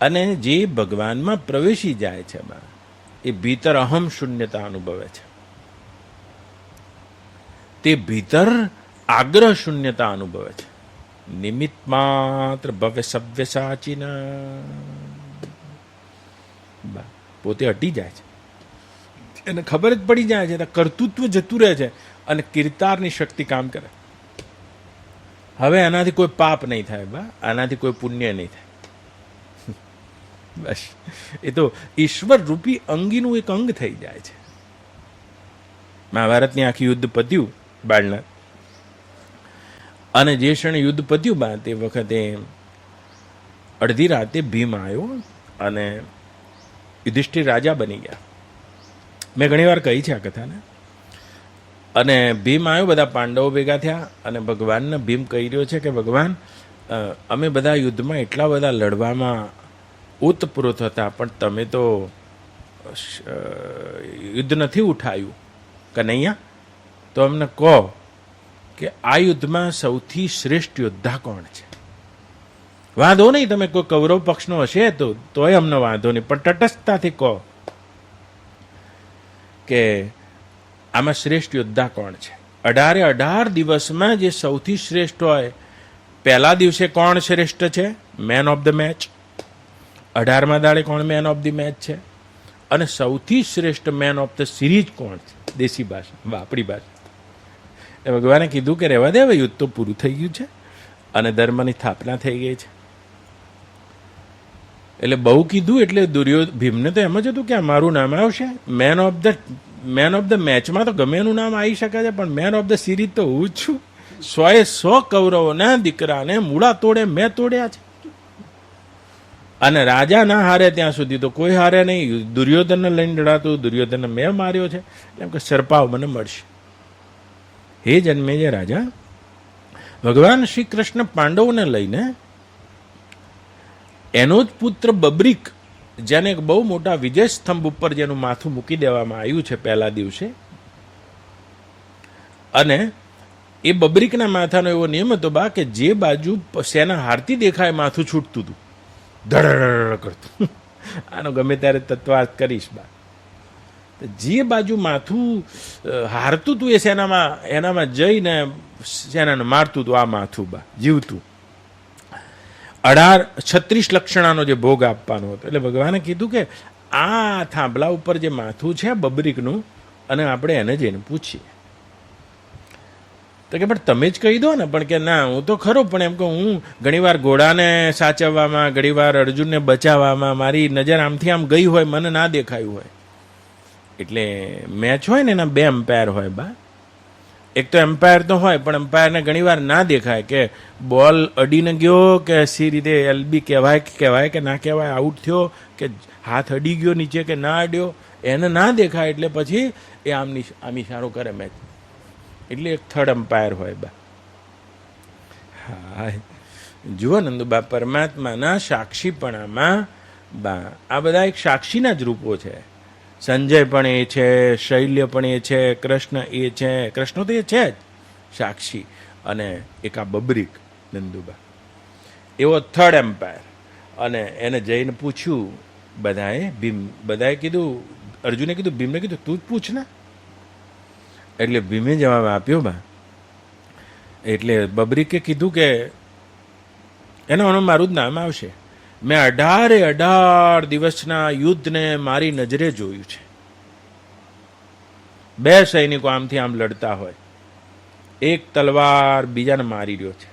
S1: અને જે ભગવાનમાં પ્રવેશી જાય છે બા, એ ભીતર અહમ શૂન્યતા અનુભવે છે, તે ભીતર આગ્રહ શૂન્યતા અનુભવે છે. નિમિત્ત માત્ર ભવે શબ્દ સાચીના બા, પોતે હટી જાય છે, એને ખબર જ પડી જાય છે, કર્તૃત્વ જતું રહે છે અને કીર્તારની શક્તિ કામ કરે. હવે આનાથી કોઈ પાપ નહીં થાય બા, આનાથી કોઈ પુણ્ય નહીં થાય. બસ એ તો ઈશ્વર રૂપી અંગીનું એક અંગ થઈ જાય છે. મહાભારતની આખી યુદ્ધ પત્યું બાળનાથ, અને જે ક્ષણે યુદ્ધ પત્યું બા, તે વખતે અડધી રાતે ભીમ આવ્યો અને યુધિષ્ઠિર રાજા બની ગયા. મેં ઘણી વાર કહી છે આ કથાને. અને ભીમ આવ્યો, બધા પાંડવો ભેગા થયા અને ભગવાનને ભીમ કહી રહ્યો છે કે ભગવાન, અમે બધા યુદ્ધમાં એટલા બધા લડવામાં ઓતપ્રોત હતા, પણ તમે તો યુદ્ધ નથી ઉઠાયું. કનૈયા, તો અમને કહો કે આ યુદ્ધમાં સૌથી શ્રેષ્ઠ યોદ્ધા કોણ છે? વાંધો નહીં, તમે કોઈ કૌરવ પક્ષનો હશે તોય અમને વાંધો નહીં, પણ તટસ્થતાથી કહો કે આમાં શ્રેષ્ઠ યોદ્ધા કોણ છે? 18 દિવસમાં જે સૌથી શ્રેષ્ઠ હોય, પહેલા દિવસે કોણ શ્રેષ્ઠ છે? Man of the match. 18મા દાડે કોણ મેન ઓફ ધ મેચ છે? અને સૌથી શ્રેષ્ઠ મેન ઓફ ધ સિરીઝ કોણ છે? દેશી ભાષા, આપણી ભાષા. એ ભગવાને કીધું કે રહેવા દે, હવે યુદ્ધ તો પૂરું થઈ ગયું છે અને ધર્મની સ્થાપના થઈ ગઈ છે. એટલે બહુ કીધું એટલે ભીમને તો એમ જ હતું કે મારું નામ આવશે. મેન ઓફ ધ મેચમાં તો ગમે એનું નામ આવી શકે છે, પણ મેન ઓફ ધ સિરીઝ તો હું જ છું. 100 કૌરવોના દીકરાને મૂળા તોડે મેં તોડ્યા છે. અને રાજા ના હારે ત્યાં સુધી તો કોઈ હારે નહીં. દુર્યોધનને લઈને લડાતું, દુર્યોધનને મેં માર્યો છે, એમ કે સરપાવ મને મળશે. હે જન્મે જે રાજા, ભગવાન શ્રી કૃષ્ણ પાંડવોને લઈને એનો જ પુત્ર બબ્રીક, જેને એક બહુ મોટા વિજય સ્તંભ ઉપર જેનું માથું મૂકી દેવામાં આવ્યું છે પહેલા દિવસે, અને એ બબ્રીકના માથાનો એવો નિયમ હતો બા કે જે બાજુ સેના હારતી દેખાય માથું છૂટતું હતું, ધડ કરતું. આનો ગમે ત્યારે તત્વાર્થ કરીશ બા. જે બાજુ માથું હારતું હતું એ સેનામાં, એનામાં જઈને સેનાને મારતું હતું આ માથું બા, જીવતું. 36 લક્ષણાનો જે ભોગ આપવાનો હતો. એટલે ભગવાને કીધું કે આ થાંભલા ઉપર જે માથું છે બબ્રીકનું, અને આપણે એને જઈને પૂછીએ. તો કે પણ તમે જ કહી દો ને. પણ કે ના, હું તો ખરો, પણ એમ કે હું ઘણીવાર ઘોડાને સાચવવામાં, ઘણીવાર અર્જુનને બચાવવામાં મારી નજર આમથી આમ ગઈ હોય, મને ના દેખાયું હોય. એટલે મેચ હોય ને એના 2 એમ્પાયર હોય બા. એક તો એમ્પાયર તો હોય, પણ એમ્પાયરને ઘણીવાર ના દેખાય કે બોલ અડીને ગયો કે સી રીતે એલબી કહેવાય કે ના કહેવાય, આઉટ થયો કે હાથ અડી ગયો નીચે કે ના અડ્યો, એને ના દેખાય. એટલે પછી એ આમ ઇશારો કરે મેચ. એટલે એક 3rd એમ્પાયર હોય બા. હા, જુઓ નંદુબા, પરમાત્માના સાક્ષીપણામાં બા આ બધા એક સાક્ષીના જ રૂપો છે. સંજય પણ એ છે, શૈલ્ય પણ એ છે, કૃષ્ણ એ છે. કૃષ્ણ તો એ છે જ સાક્ષી. અને એક આ બબ્રીક નંદુબા, એવો 3rd એમ્પાયર. અને એને જઈને પૂછ્યું બધાએ કીધું, અર્જુને કીધું, ભીમને કીધું તું જ પૂછ ને. એટલે ભીમે જવાબ આપ્યો બા. એટલે બબ્રીકે કીધું કે એનો મારું જ નામ આવશે. મેં 18 દિવસના યુદ્ધને મારી નજરે જોયું છે. 2 સૈનિકો આમથી આમ લડતા હોય, એક તલવાર બીજાને મારી રહ્યો છે,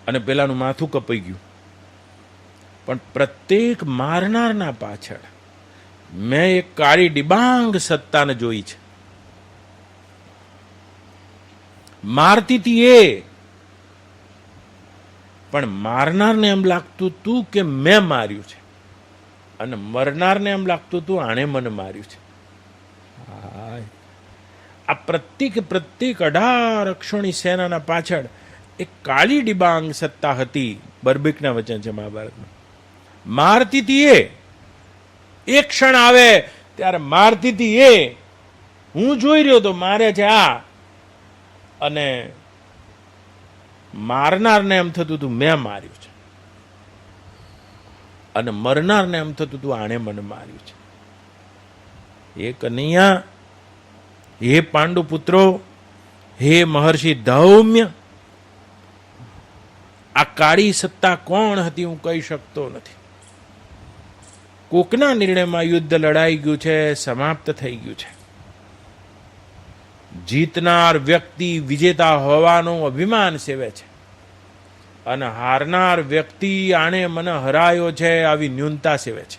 S1: અને પેલાનું માથું કપાઈ ગયું. પણ પ્રત્યેક મારનારના પાછળ મેં એક કાળી ડિબાંગ સત્તાને જોઈ છે. મારતી હતી એ, પણ મારનારને એમ લાગતું હતું કે મેં માર્યું છે, અને મરનારને એમ લાગતું હતું આણે મને માર્યું છે. આ પ્રત્યેક 18 અક્ષોણી સેનાના પાછળ એક કાળી ડિબાંગ સત્તા હતી. બર્બિકના વચન છે મહાભારતમાં. મારતી હતી એ, એક ક્ષણ આવે ત્યારે મારતી હતી એ, હું જોઈ રહ્યો તો મારે છે આ, અને મારનારને એમ થતું હતું મેં માર્યું છે, અને મરનારને એમ થતું હતું આણે મને માર્યું છે. હે કનૈયા, હે પાંડુ પુત્રો, હે મહર્ષિ ધૌમ્ય, આ કાળી સત્તા કોણ હતી હું કહી શકતો નથી. કોકના નિર્ણયમાં યુદ્ધ લડાઈ ગયું છે, સમાપ્ત થઈ ગયું છે. જીતનાર વ્યક્તિ વિજેતા હોવાનું અભિમાન સેવે છે, અને હારનાર વ્યક્તિ આણે મને હરાયો છે આવી ન્યૂનતા સેવે છે.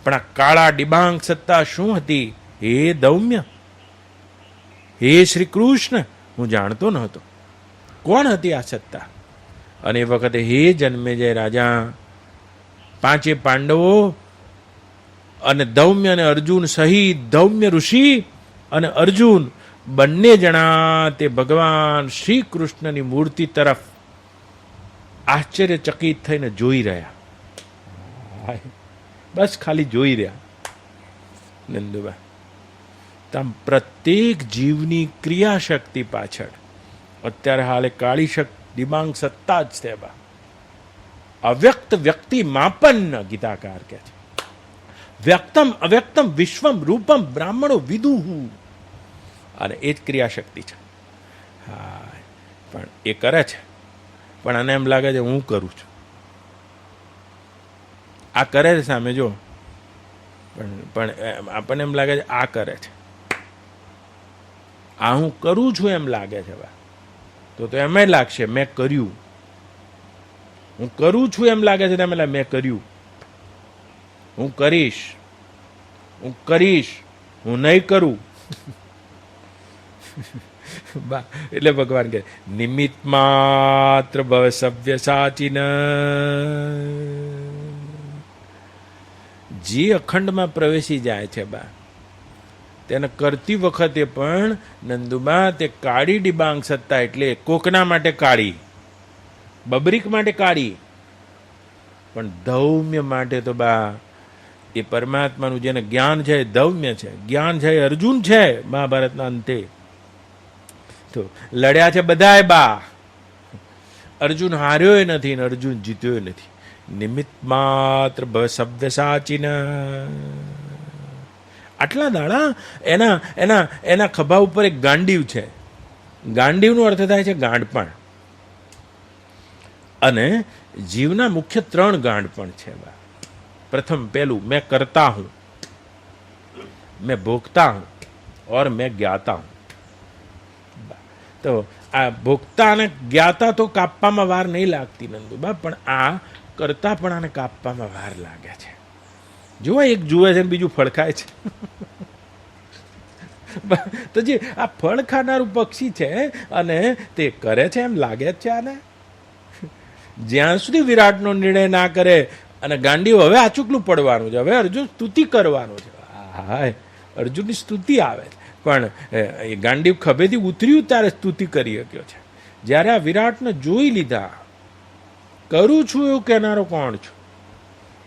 S1: પણ આ કાળા ડિબાંગ સત્તા શું હતી? હે દૌમ્ય, હે શ્રી કૃષ્ણ, હું જાણતો ન હતો કોણ હતી આ સત્તા. અને એ વખતે હે જન્મેજય રાજા, પાંચે પાંડવો અને દૌમ્ય અને અર્જુન સહિત દૌમ્ય ઋષિ અને અર્જુન બંને જણા તે ભગવાન શ્રી કૃષ્ણની મૂર્તિ તરફ આશ્ચર્યચકિત થઈને જોઈ રહ્યા. બસ ખાલી જોઈ રહ્યા. નંદુબા, તમ પ્રત્યેક જીવની ક્રિયાશક્તિ પાછળ અત્યારે હાલે કાળી શક્તિ દિમાંગ સત્તા જ છે બા. અવ્યક્ત વ્યક્તિ માપન ગીતાકાર કહે છે. વ્યક્તમ અવ્યક્તમ વિશ્વમ રૂપમ બ્રાહ્મણો વિદુહુ, અને એ જ ક્રિયાશક્તિ છે. હા, પણ એ કરે છે, પણ આને એમ લાગે છે હું કરું છું. આ કરે છે સામે જો, પણ આપણને એમ લાગે છે આ કરે છે. આ હું કરું છું એમ લાગે છે બા. તો એમ લાગશે મેં કર્યું. હું કરું છું એમ લાગે છે તમે મેં કર્યું. હું કરીશ, હું કરીશ, હું નહીં કરું. બા એટલે ભગવાન કહે નિમિત્ત માત્ર ભવ સભ્ય સાચીન. જે અખંડમાં પ્રવેશી જાય છે બા, તેને કરતી વખતે પણ નંદુબા તે કાળી ડિબાંગ સત્તા, એટલે કોકના માટે કાળી, બબરીક માટે કાળી, પણ ધૌમ્ય માટે તો બા એ પરમાત્માનું જેને જ્ઞાન છે એ ધૌમ્ય છે, જ્ઞાન છે એ અર્જુન છે. મહાભારતના અંતે તો લડ્યા છે બધાય બા, અર્જુન હાર્યો નથી ને અર્જુન જીત્યો નથી. નિમિત્ત માત્ર ભવ સભ્ય સાચીન. આટલા દાડા એના એના એના ખભા ઉપર એક ગાંડીવ છે. ગાંડીવનો અર્થ થાય છે ગાંડપણ. અને જીવના મુખ્ય 3 ગાંડપણ છે. પ્રથમ પહેલું मैं करता हूं, मैं भोगता हूं और मैं ज्ञाता हूं. તો આ ભોગતા અને જ્ઞાતા તો કાપવામાં વાર નહીં લાગતી નંદુબા, પણ આ કરતા પણ આને કાપવામાં વાર લાગે છે. જુઓ, એક જુએ છે બીજું ફળખાય છે. તો જે આ ફળ ખાનારું પક્ષી છે અને તે કરે છે એમ લાગે જ છે આને. જ્યાં સુધી વિરાટનો નિર્ણય ના કરે અને ગાંડીઓ હવે આચુકલું પડવાનું છે, હવે અર્જુન સ્તુતિ કરવાનું છે. હા, અર્જુનની સ્તુતિ આવે છે, પણ એ ગાંડીવ ખભેથી ઉતર્યું ત્યારે સ્તુતિ કરી શક્યો છે. જ્યારે આ વિરાટને જોઈ લીધા, કરું છું એવું કહેનારો કોણ છું,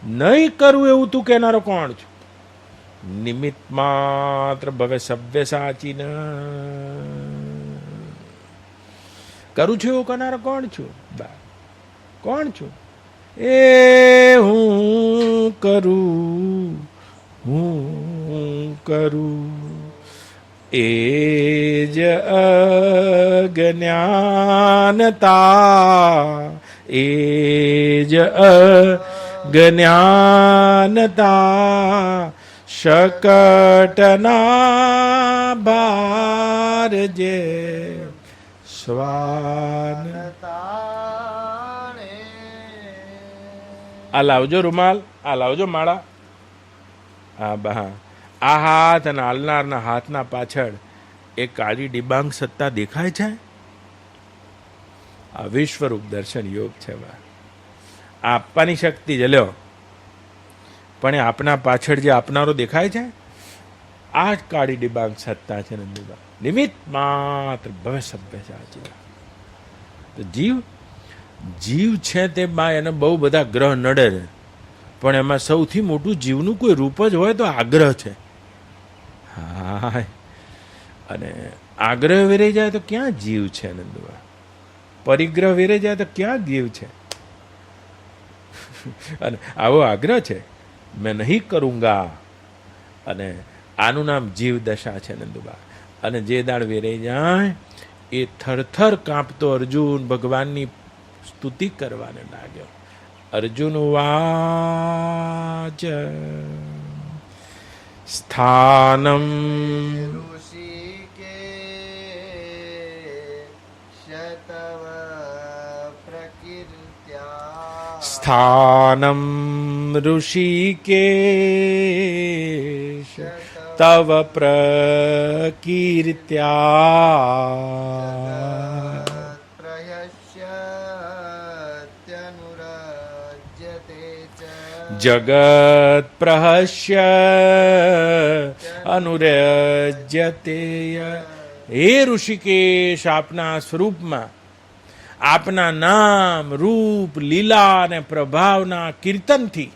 S1: નહીં કરું એવું તું કહેનારો કોણ છું. નિમિત્ત માત્ર ભવે સભ્ય સાચીન. કરું છું એવું કહેનારો કોણ છું બા, કોણ છું? એ હું કરું, હું કરું, એ જ અજ્ઞાનતા, એ જ અજ્ઞાનતા. શકટના ભાર જે સ્વાન. આ લાવજો રૂમાલ, આ લાવજો માળા. હા બા, આ હાથ અને હાલનારના હાથના પાછળ એ કાળી ડિબાંગ સત્તા દેખાય છે. આ વિશ્વરૂપ દર્શન યોગ છે બા. આ આપવાની શક્તિ જ લ્યો, પણ એ આપના પાછળ જે આપનારો દેખાય છે, આ જ કાળી ડિબાંગ સત્તા છે નંદુબા. નિમિત્ત માત્ર ભવે સભ્ય સાચી. તો જીવ છે તે બા એને બહુ બધા ગ્રહ નડે છે, પણ એમાં સૌથી મોટું જીવનું કોઈ રૂપ જ હોય તો આગ્રહ છે. હા, અને આગ્રહ વેરાઈ જાય તો ક્યાં જીવ છે નંદુબા? પરિગ્રહ વેરાઈ જાય તો ક્યાં જીવ છે? અને આવો આગ્રહ છે, મેં નહીં કરુંગા, અને આનું નામ જીવ દશા છે નંદુબા. અને જે દાડ વેરાઈ જાય એ થરથર કાંપતો અર્જુન ભગવાનની સ્તુતિ કરવાને લાગ્યો. અર્જુન વાચ સ્થાનમ
S2: ઋષિકેશતવ પ્રકીર્ત્યા
S1: સ્થાનમ ઋષિકેશ તવ પ્રકીર્ત્યા જગત પ્રહસ્ય અનુરજ્યતે. હે ઋષિકેશ, આપના સ્વરૂપમાં આપના નામ, રૂપ, લીલા અને પ્રભાવના કીર્તનથી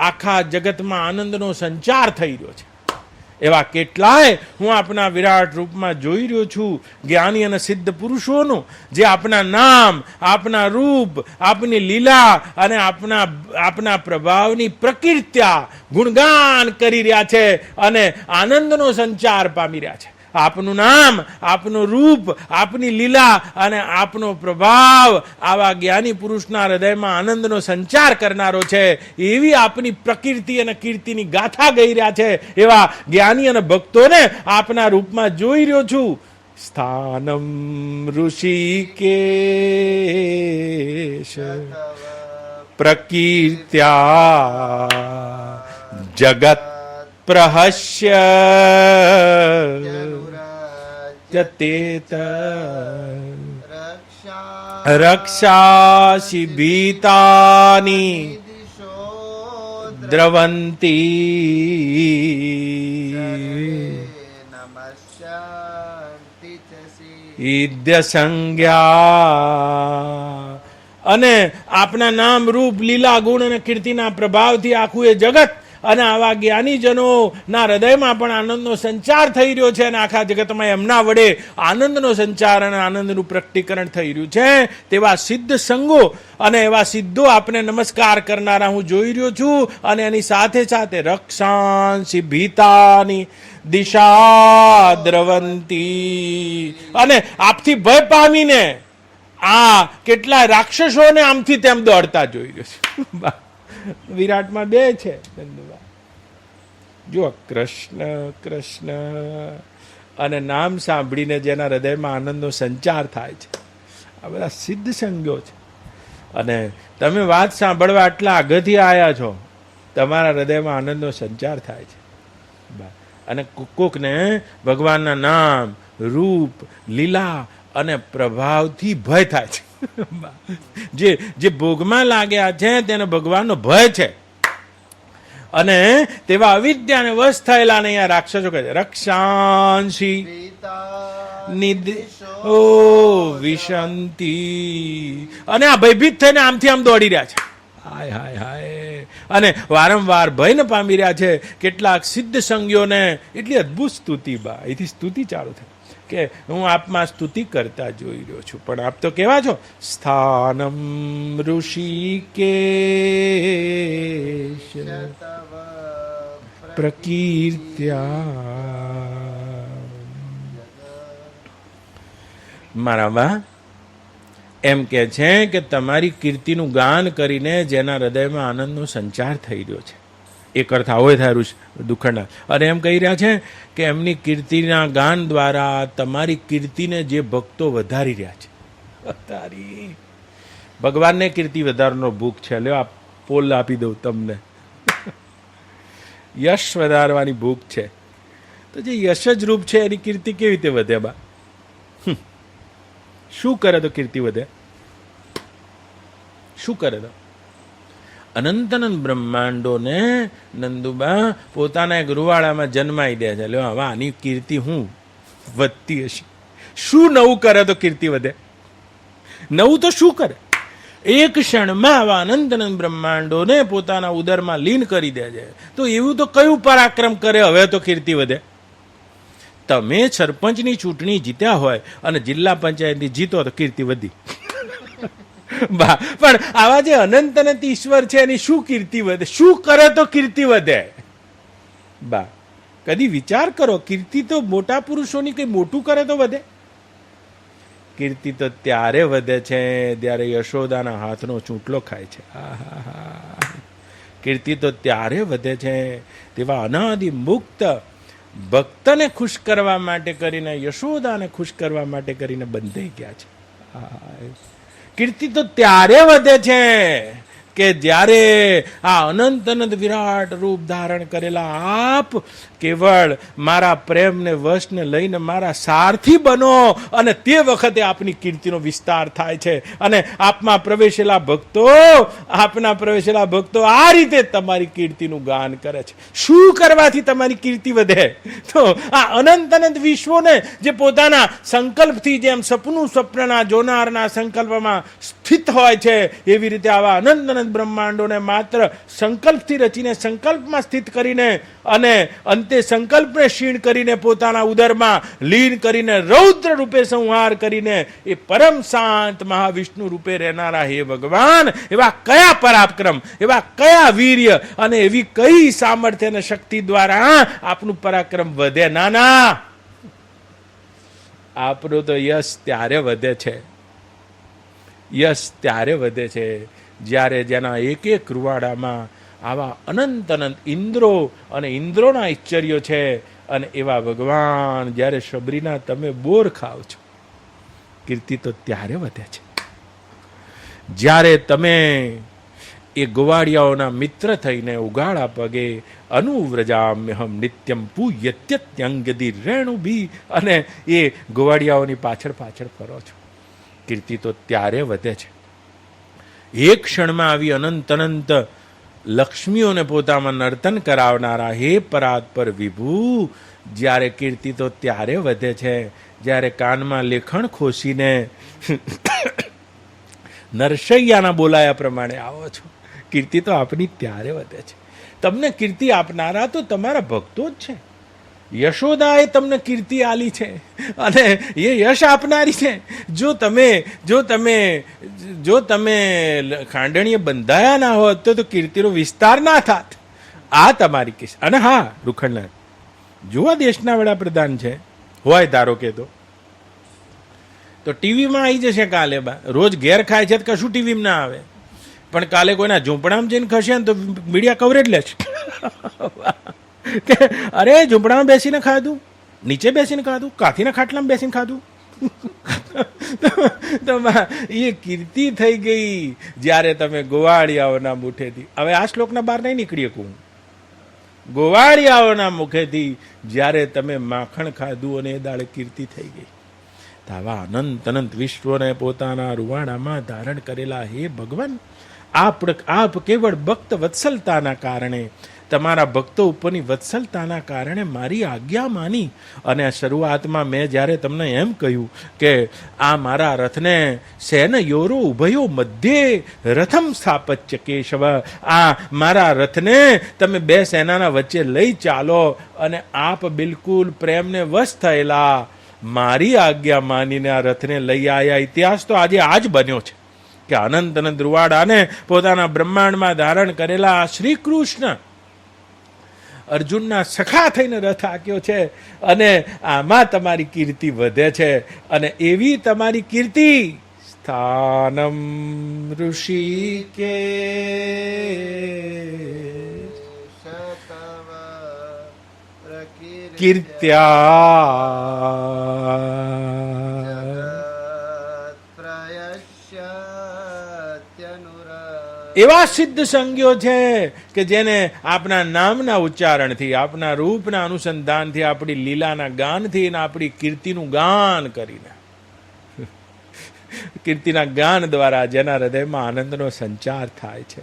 S1: આખા જગતમાં આનંદનો સંચાર થઈ રહ્યો છે. એવા કેટલાય હું આપના વિરાટ રૂપમાં જોઈ રહ્યો છું. જ્ઞાની અને સિદ્ધ પુરુષોનું જે આપના નામ, આપના રૂપ, આપની લીલા અને આપના પ્રભાવની પ્રકીર્ત્યા ગુણગાન કરી રહ્યા છે અને આનંદનો સંચાર પામી રહ્યા છે. આપનું નામ, આપનું રૂપ, આપની લીલા અને આપનો પ્રભાવ આવા જ્ઞાની પુરુષના હૃદયમાં આનંદનો સંચાર કરનારો છે. એવી આપની પ્રકીર્તિ અને કીર્તિની ગાથા ગઈ રહ્યા છે. એવા જ્ઞાની અને ભક્તોને આપના રૂપમાં જોઈ રહ્યો છું. સ્થાનમ ઋષિકેશ પ્રકીર્ત્યા જગત પ્રહસ્ય રક્ષાસી ભીતાની દ્રવંતી ઈદ્ય સંજ્ઞા. અને આપના નામ, રૂપ, લીલા, ગુણ અને કીર્તિના પ્રભાવથી આખું એ જગત અને આવા જ્ઞાનીજનો ના હૃદયમાં પણ આનંદનો સંચાર થઈ રહ્યો છે અને આખા જગતમાં એમના વડે આનંદનો સંચાર અને આનંદનું પ્રકટીકરણ થઈ રહ્યું છે. તેવા સિદ્ધ સંગો અને એવા સિદ્ધો આપને નમસ્કાર કરનારા હું જોઈ રહ્યો છું. અને એની સાથે સાથે રક્ષાંસી ભીતાની દિશા દ્રવંતી. અને આપથી ભય પામીને આ કેટલા રાક્ષસોને આમથી તેમ દોડતા જોઈ રહ્યો છે. વિરાટમાં બે છે જો કૃષ્ણ કૃષ્ણ અને નામ સાંભળીને જેના હૃદયમાં આનંદનો સંચાર થાય છે, આ બધા સિદ્ધ સંગો છે. અને તમે વાત સાંભળવા આટલા આગળથી આવ્યા છો, તમારા હૃદયમાં આનંદનો સંચાર થાય છે. અને કોકને ભગવાનના નામ, રૂપ, લીલા અને પ્રભાવથી ભય થાય છે. જે ભોગમાં લાગ્યા છે તેને ભગવાનનો ભય છે. અને તેવા અવિદ્યાને વશ થયેલા ને અહીંયા રાક્ષસો કહે છે રક્ષાંશી નિદિશો વિશંતિ. અને આ ભયભીત થઈને આમથી આમ દોડી રહ્યા છે. હાય હાય હાય. અને વારંવાર ભયને પામી રહ્યા છે. કેટલાક સિદ્ધ સંગીઓને એટલી અદભુત સ્તુતિ બા એથી સ્તુતિ ચાલુ થઈ કે હું આપમાં સ્તુતિ કરતા જોઈ રહ્યો છું. પણ આપ તો કેવા છો? સ્થાનમ ઋષિકેશ પ્રકીર્ત્યા. મારા બા એમ કે છે કે તમારી કીર્તિનું ગાન કરીને જેના હૃદયમાં આનંદનો સંચાર થઈ રહ્યો છે, એક અર્થ આવો થાય ઋષિ દુખંડા. અને એમ કહી રહ્યા છે કે એમની કીર્તિના ગાન દ્વારા તમારી કીર્તિને જે ભક્તો વધારી રહ્યા છે. તારી ભગવાનને કીર્તિ વધારવાનો ભૂખ છે. લ્યો આ પોલ આપી દઉં તમને. યશ વધારવાની ભૂખ છે. તો જે યશ જ રૂપ છે એની કીર્તિ કેવી રીતે વધે બા? શું કરે તો કીર્તિ વધે? શું કરે તો? અનંત અનંત બ્રહ્માંડોને નંદુબા પોતાના એક રૂવાડામાં જન્માઈ દે છે. લ્યો હવે આની કીર્તિ હું વધતી હશે. શું નવું કરે તો કીર્તિ વધે? નવું તો શું કરે? એક ક્ષણમાં આવા અનંત અનંત બ્રહ્માંડોને પોતાના ઉદરમાં લીન કરી દે છે. તો એવું તો કયું પરાક્રમ કરે હવે તો કીર્તિ વધે? તમે સરપંચની ચૂંટણી જીત્યા હોય અને જિલ્લા પંચાયતની જીતો તો કીર્તિ વધી. પણ આવા જે અનંત અનંત ઈશ્વર છે એની શું કીર્તિ વધે? શું કરે તો કીર્તિ વધે? બા કદી વિચાર કરો, કીર્તિ તો મોટા પુરુષોની કઈ મોટું કરે તો વધે? કીર્તિ તો ત્યારે વધે છે જ્યારે યશોદાના હાથનો ચૂંટલો ખાય છે. કીર્તિ તો ત્યારે વધે છે તેવા અનાદિ મુક્ત ભક્તને ખુશ કરવા માટે કરીને, યશોદાને ખુશ કરવા માટે કરીને બંધાઈ ગયા છે. કીર્તિ તો ત્યારે વધે છે કે જ્યારે આ અનંત અનંત વિરાટ રૂપ ધારણ કરેલા આપ કેવળ મારા પ્રેમને વશને લઈને મારા સારથી બનો, અને તે વખતે આપની કીર્તિનો વિસ્તાર થાય છે. અને આપના પ્રવેશેલા ભક્તો આ રીતે તમારી કીર્તિનું ગાન કરે છે. શું કરવાથી તમારી કીર્તિ વધે? તો આ અનંત અનંત વિશ્વોને જે પોતાના સંકલ્પથી, જેમ સ્વપ્નના જોનારના સંકલ્પમાં સ્થિત હોય છે, એવી રીતે આવા અનંત અનંત બ્રહ્માંડોને માત્ર સંકલ્પથી રચીને, સંકલ્પમાં સ્થિત કરીને અને અંતે સંકલ્પને ક્ષીણ કરીને પોતાના ઉદરમાં લીન કરીને રૌદ્ર રૂપે સંહાર કરીને એ પરમ શાંત મહાવિષ્ણુ રૂપે રહેનારા હે ભગવાન, એવા કયા પરાક્રમ, એવા કયા વીર્ય અને એવી કઈ સામર્થ્ય અને શક્તિ દ્વારા આપનું પરાક્રમ વધે? ના, આપણું તો યશ ત્યારે વધે છે, યશ ત્યારે વધે છે જ્યારે જેના એક એક રૂવાડામાં આવા અનંત અનંત ઇન્દ્રો અને ઇન્દ્રોના ઐશ્ચર્યો છે. અને એવા ભગવાન જ્યારે શબરીના તમે બોર ખાવ છો, કીર્તિ તો ત્યારે વધે છે જ્યારે તમે એ ગોવાળિયાઓના મિત્ર થઈને ઉગાડા પગે અનુવ્રજામ્યહમ નિત્યમ પૂયત્યત્યંગદી રેણુભી, અને એ ગોવાળિયાઓની પાછળ પાછળ ફરો છો. કીર્તિ તો ત્યારે વધે છે. એક ક્ષણમાં આવી અનંત અનંત લક્ષ્મીઓને પોતામાં નર્તન કરાવનારા હે પરાત્પર વિભુ, જ્યારે કીર્તિ તો ત્યારે વધે છે જ્યારે કાનમાં લેખણ ખોસીને નરસૈયાના બોલાયા પ્રમાણે આવો છો. કીર્તિ તો આપની ત્યારે વધે છે. તમને કીર્તિ આપનારા તો તમારા ભક્તો જ છે. યશોદાએ તમને કીર્તિ આલી છે અને એ યશ આપનારી છે. જો તમે ખાંડણીએ બંધાયા ના હોત તો કીર્તિનો વિસ્તાર ના થાત. આ તમારી કેસ. અને હા, રૂખંડલાલ જોવા દેશના વડાપ્રધાન છે હોય ધારો કે, તો ટીવીમાં આવી જશે કાલે. રોજ ઘેર ખાય છે તો કશું ટીવીમાં ના આવે, પણ કાલે કોઈના ઝૂંપડામાં જઈને ખસે ને તો મીડિયા કવરેજ લે છે કે અરે ઝૂંપડામાં બેસીને ખાધું, નીચે બેસીને ખાધું, કાથીના ખાટલામાં બેસીને ખાધું. તો એ કીર્તિ થઈ ગઈ જ્યારે તમે ગોવાળિયાઓના મુઠેથી, હવે આ શ્લોકના બહાર નહીં નીકળી શકું, ગોવાળિયાઓના મુખેથી જ્યારે તમે માખણ ખાધું અને એ દાડે કીર્તિ થઈ ગઈ. આવા અનંત અનંત વિશ્વને પોતાના રૂવાડામાં ધારણ કરેલા હે ભગવાન, આપ કેવળ ભક્ત વત્સલતાના કારણે, તમારા ભક્તો ઉપરની વત્સલતાના કારણે મારી આજ્ઞા માની. અને શરૂઆતમાં મેં જ્યારે તમને એમ કહ્યું કે આ મારા રથને સેન યોરો ઉભયો મધ્યે રથમ સ્થાપત્ય કેશવ, આ મારા રથને તમે બે સેનાના વચ્ચે લઈ ચાલો, અને આપ બિલકુલ પ્રેમને વશ થયેલા મારી આજ્ઞા માનીને આ રથને લઈ આવ્યા. ઇતિહાસ તો આજે આ જ બન્યો છે કે અનંત અનંત રૂવાડાને પોતાના બ્રહ્માંડમાં ધારણ કરેલા શ્રી કૃષ્ણ અર્જુનના સખા થઈને રથ આંક્યો છે. અને આમાં તમારી કીર્તિ વધે છે. અને એવી તમારી કીર્તિ સ્થાનમ ઋષિકે કીર્ત્યા એવા સિદ્ધ સંજ્ઞો છે કે જેને આપના નામના ઉચ્ચારણથી, આપના રૂપના અનુસંધાનથી, આપણી લીલાના ગાનથી અને આપણી કીર્તિનું ગાન કરીને, કીર્તિના ગાન દ્વારા જેના હૃદયમાં આનંદનો સંચાર થાય છે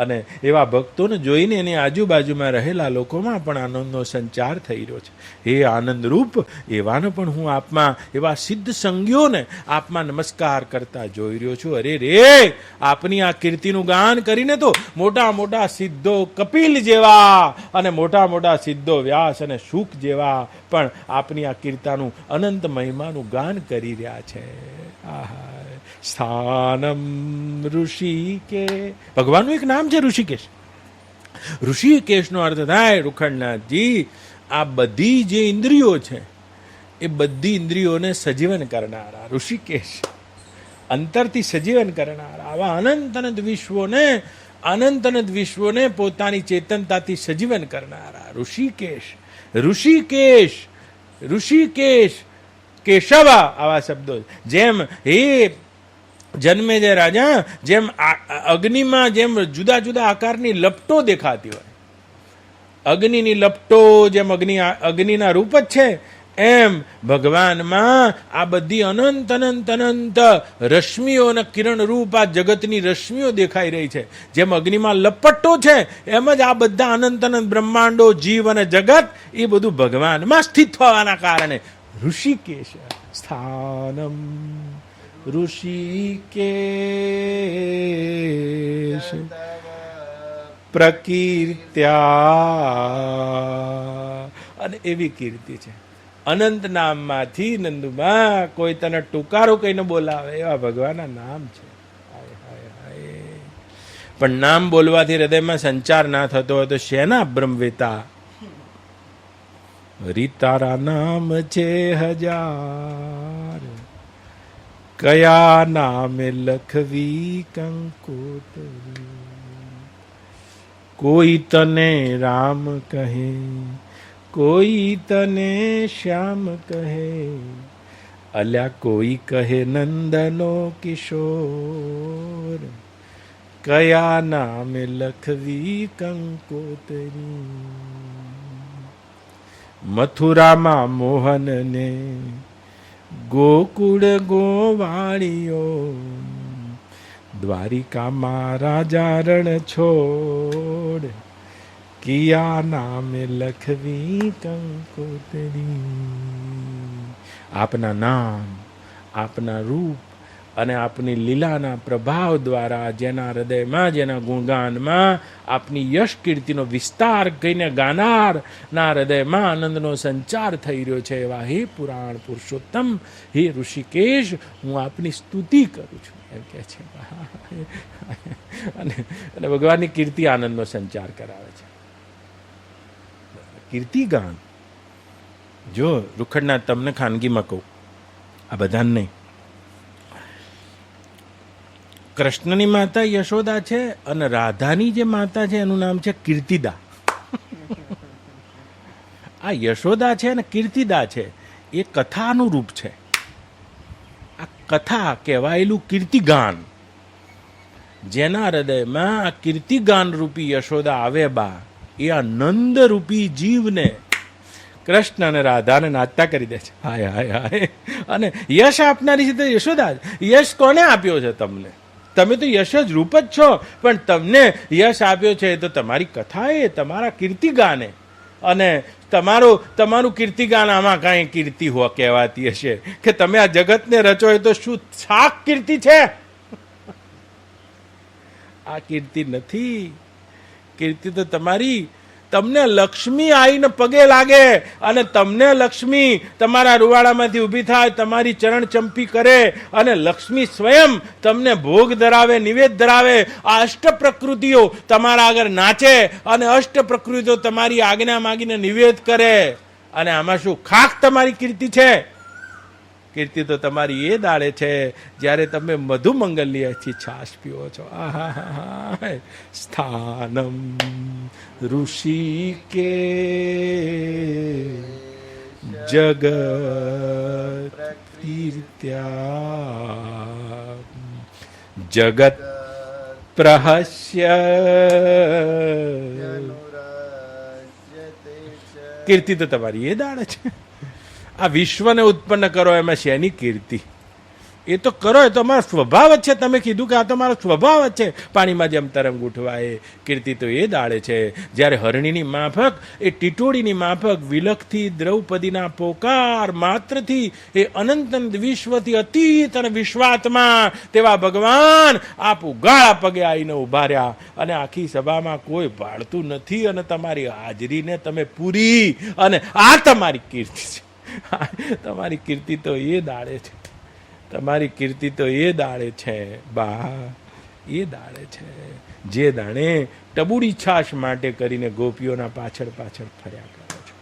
S1: અને એવા ભક્તોને જોઈને એની આજુબાજુમાં રહેલા લોકોમાં પણ આનંદનો સંચાર થઈ રહ્યો છે. હે આનંદરૂપ, એવાને પણ હું આપમાં, એવા સિદ્ધ સંગીઓને આપમાં નમસ્કાર કરતા જોઈ રહ્યો છું. અરે રે, આપની આ કીર્તિનું ગાન કરીને તો મોટા મોટા સિદ્ધો કપિલ જેવા અને મોટા મોટા સિદ્ધો વ્યાસ અને શુક જેવા પણ આપની આ કીર્તાનું અનંત મહિમાનું ગાન કરી રહ્યા છે. આહા, સ્થાનમ ઋષિકે, ભગવાનનું એક નામ છે ઋષિકેશ. ઋષિકેશનો અર્થ થાય રૂખંડનાથજી, આ બધી જે ઇન્દ્રિયો છે એ બધી ઇન્દ્રિયોને સજીવન કરનારા ઋષિકેશ, અંતરથી સજીવન કરનારા, આવા અનંત અનંત વિશ્વોને, અનંત અનંત વિશ્વોને પોતાની ચેતનતાથી સજીવન કરનારા ઋષિકેશ. ઋષિકેશ, ઋષિકેશ, કેશવા, આવા શબ્દો. જેમ હે જન્મે જે રાજા, જેમ અગ્નિમાં જેમ જુદા જુદા આકારની લપટો દેખાતી હોય, અગ્નિની લપટો જેમ અગ્નિના રૂપ જ છે, એમ ભગવાનમાં આ બધી અનંત અનંત અનંત રશ્મિઓ અને કિરણ રૂપ આ જગતની રશ્મિઓ દેખાઈ રહી છે. જેમ અગ્નિમાં લપટો છે એમ જ આ બધા અનંત અનંત બ્રહ્માંડો, જીવ અને જગત એ બધું ભગવાનમાં સ્થિત થવાના કારણે ઋષિકેશ સ્થાનમ ઋષિકેશ પ્રકીર્ત્યા. અને એવી કીર્તિ છે અનંત નામમાંથી નંદુમાં કોઈ તને ટુકારો કહીને બોલાવે એવા ભગવાનના નામ છે. હાય હાય હાય. પણ નામ બોલવાથી હૃદયમાં સંચાર ના થતો હોય તો શેના બ્રહ્મવેતા? હરી તારા નામ છે હજાર, કયા નામે લખવી કંકોતરી. કોઈ તને રામ કહે, કોઈ તને શ્યામ કહે, અલ્યા કોઈ કહે નંદનો કિશોર. કયા નામે લખવી કંકોતરી. મથુરામાં મોહનને ગોકુળ ગોવાળીઓ, દ્વારિકામાં રાજા રણ છોડ. કિયા નામે લખવી કંકોતરી. આપના નામ, આપના રૂપ અને આપની લીલાના પ્રભાવ દ્વારા જેના હૃદયમાં, જેના ગુણગાનમાં આપની યશ કીર્તિનો વિસ્તાર કહીને ગાનારના હૃદયમાં આનંદનો સંચાર થઈ રહ્યો છે. એવા હે પુરાણ પુરુષોત્તમ, હે ઋષિકેશ, હું આપની સ્તુતિ કરું છું એમ કહે છે. અને ભગવાનની કીર્તિ આનંદનો સંચાર કરાવે છે. કીર્તિગાન જો રૂખડના તમને ખાનગીમાં કહું, આ બધાને નહીં. કૃષ્ણની માતા યશોદા છે અને રાધાની જે માતા છે એનું નામ છે કીર્તિદા. આ યશોદા છે અને કીર્તિદા છે એ કથાનું રૂપ છે. આ કથા કહેવાયેલું કીર્તિગાન, જેના હૃદયમાં આ કીર્તિગાન રૂપી યશોદા આવે બા, એ આ નંદ રૂપી જીવને કૃષ્ણ અને રાધાને નાચતા કરી દે છે. હાય હાય હાય. અને યશ આપનારી છે તો યશોદા. યશ કોને આપ્યો છે તમને? તમે તો યશ જ રૂપ જ છો, પણ તમને યશ આપ્યો છે તો તમારી કથાએ, તમારા કીર્તિગાને. અને તમારું કીર્તિગાન આમાં કાંઈ કીર્તિ કહેવાતી હશે કે તમે આ જગતને રચો એ તો શું શાક કીર્તિ છે? આ કીર્તિ નથી. કીર્તિ તો તમારી, તમને લક્ષ્મી આવીને પગે લાગે અને તમને લક્ષ્મી તમારા રૂવાડામાંથી ઊભી થાય, તમારી ચરણ ચંપી કરે અને લક્ષ્મી સ્વયં તમને ભોગ ધરાવે, નિવેદ ધરાવે. આ અષ્ટ પ્રકૃતિઓ તમારા આગળ નાચે અને અષ્ટ પ્રકૃતિઓ તમારી આજ્ઞા માગીને નિવેદ કરે. અને આમાં શું ખાક તમારી કીર્તિ છે? કીર્તિ તો તમારી એ દાડે છે જ્યારે તમે મધુમંગલ્યથી છાશ પીવો છો. આહા, સ્થાનમ ઋષિકે જગત કીર્ત્યા જગત પ્રહસ્ય. કીર્તિ તો તમારી એ દાડે છે. આ વિશ્વને ઉત્પન્ન કરો એમાં શેની કીર્તિ? એ તો કરો, એ તો અમારો સ્વભાવ જ છે. તમે કીધું કે આ તો મારો સ્વભાવ જ છે. પાણીમાં જેમ તરંગ ઉઠવા એ કીર્તિ તો એ દાડે છે જ્યારે હરણીની માફક એ ટીટોળીની માફક વિલખથી દ્રૌપદીના પોકાર માત્રથી એ અનંત વિશ્વથી અતીત અને વિશ્વાત્મા તેવા ભગવાન આપ ઉગાળા પગે આવીને ઉભા રહ્યા અને આખી સભામાં કોઈ ભાળતું નથી અને તમારી હાજરીને તમે પૂરી અને આ તમારી કીર્તિ છે. તમારી કીર્તિ તો એ દાડે છે. તમારી કીર્તિ તો એ દાડે છે બા, એ દાડે છે જે દાણે ટબુડી છાશ માટે કરીને ગોપીઓના પાછળ પાછળ ફર્યા કરો છો.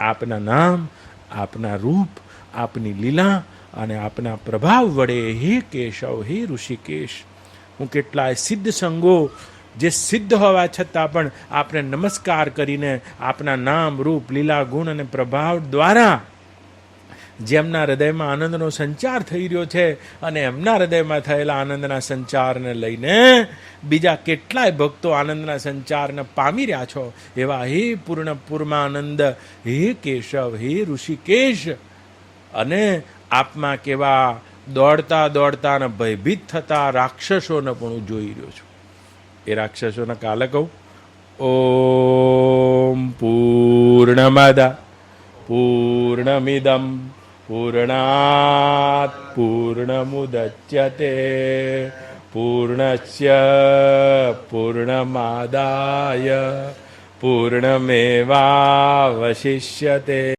S1: આપના નામ, આપના રૂપ, આપની લીલા અને આપના પ્રભાવ વડે હે કેશવ, હે ઋષિકેશ, હું કેટલાય સિદ્ધ સંગો જે સિદ્ધ હોવા છતાં પણ આપને નમસ્કાર કરીને આપના નામ, રૂપ, લીલા, ગુણ અને પ્રભાવ દ્વારા જેમના હૃદયમાં આનંદનો સંચાર થઈ રહ્યો છે અને એમના હૃદયમાં થયેલા આનંદના સંચારને લઈને બીજા કેટલાય ભક્તો આનંદના સંચારને પામી રહ્યા છો એવા હે પૂર્ણ પૂર્ણાનંદ, હે કેશવ, હે ઋષિકેશ, અને આપમાં કેવા દોડતા દોડતા અને ભયભીત થતા રાક્ષસોને પણ હું જોઈ રહ્યો છું. એ રાક્ષસોને કાલે કહું, ઓમ પૂર્ણમદ પૂર્ણમિદમ પૂર્ણાત પૂર્ણમુદચ્યતે પૂર્ણસ્ય પૂર્ણમાદાય પૂર્ણમેવાવશિષ્યતે.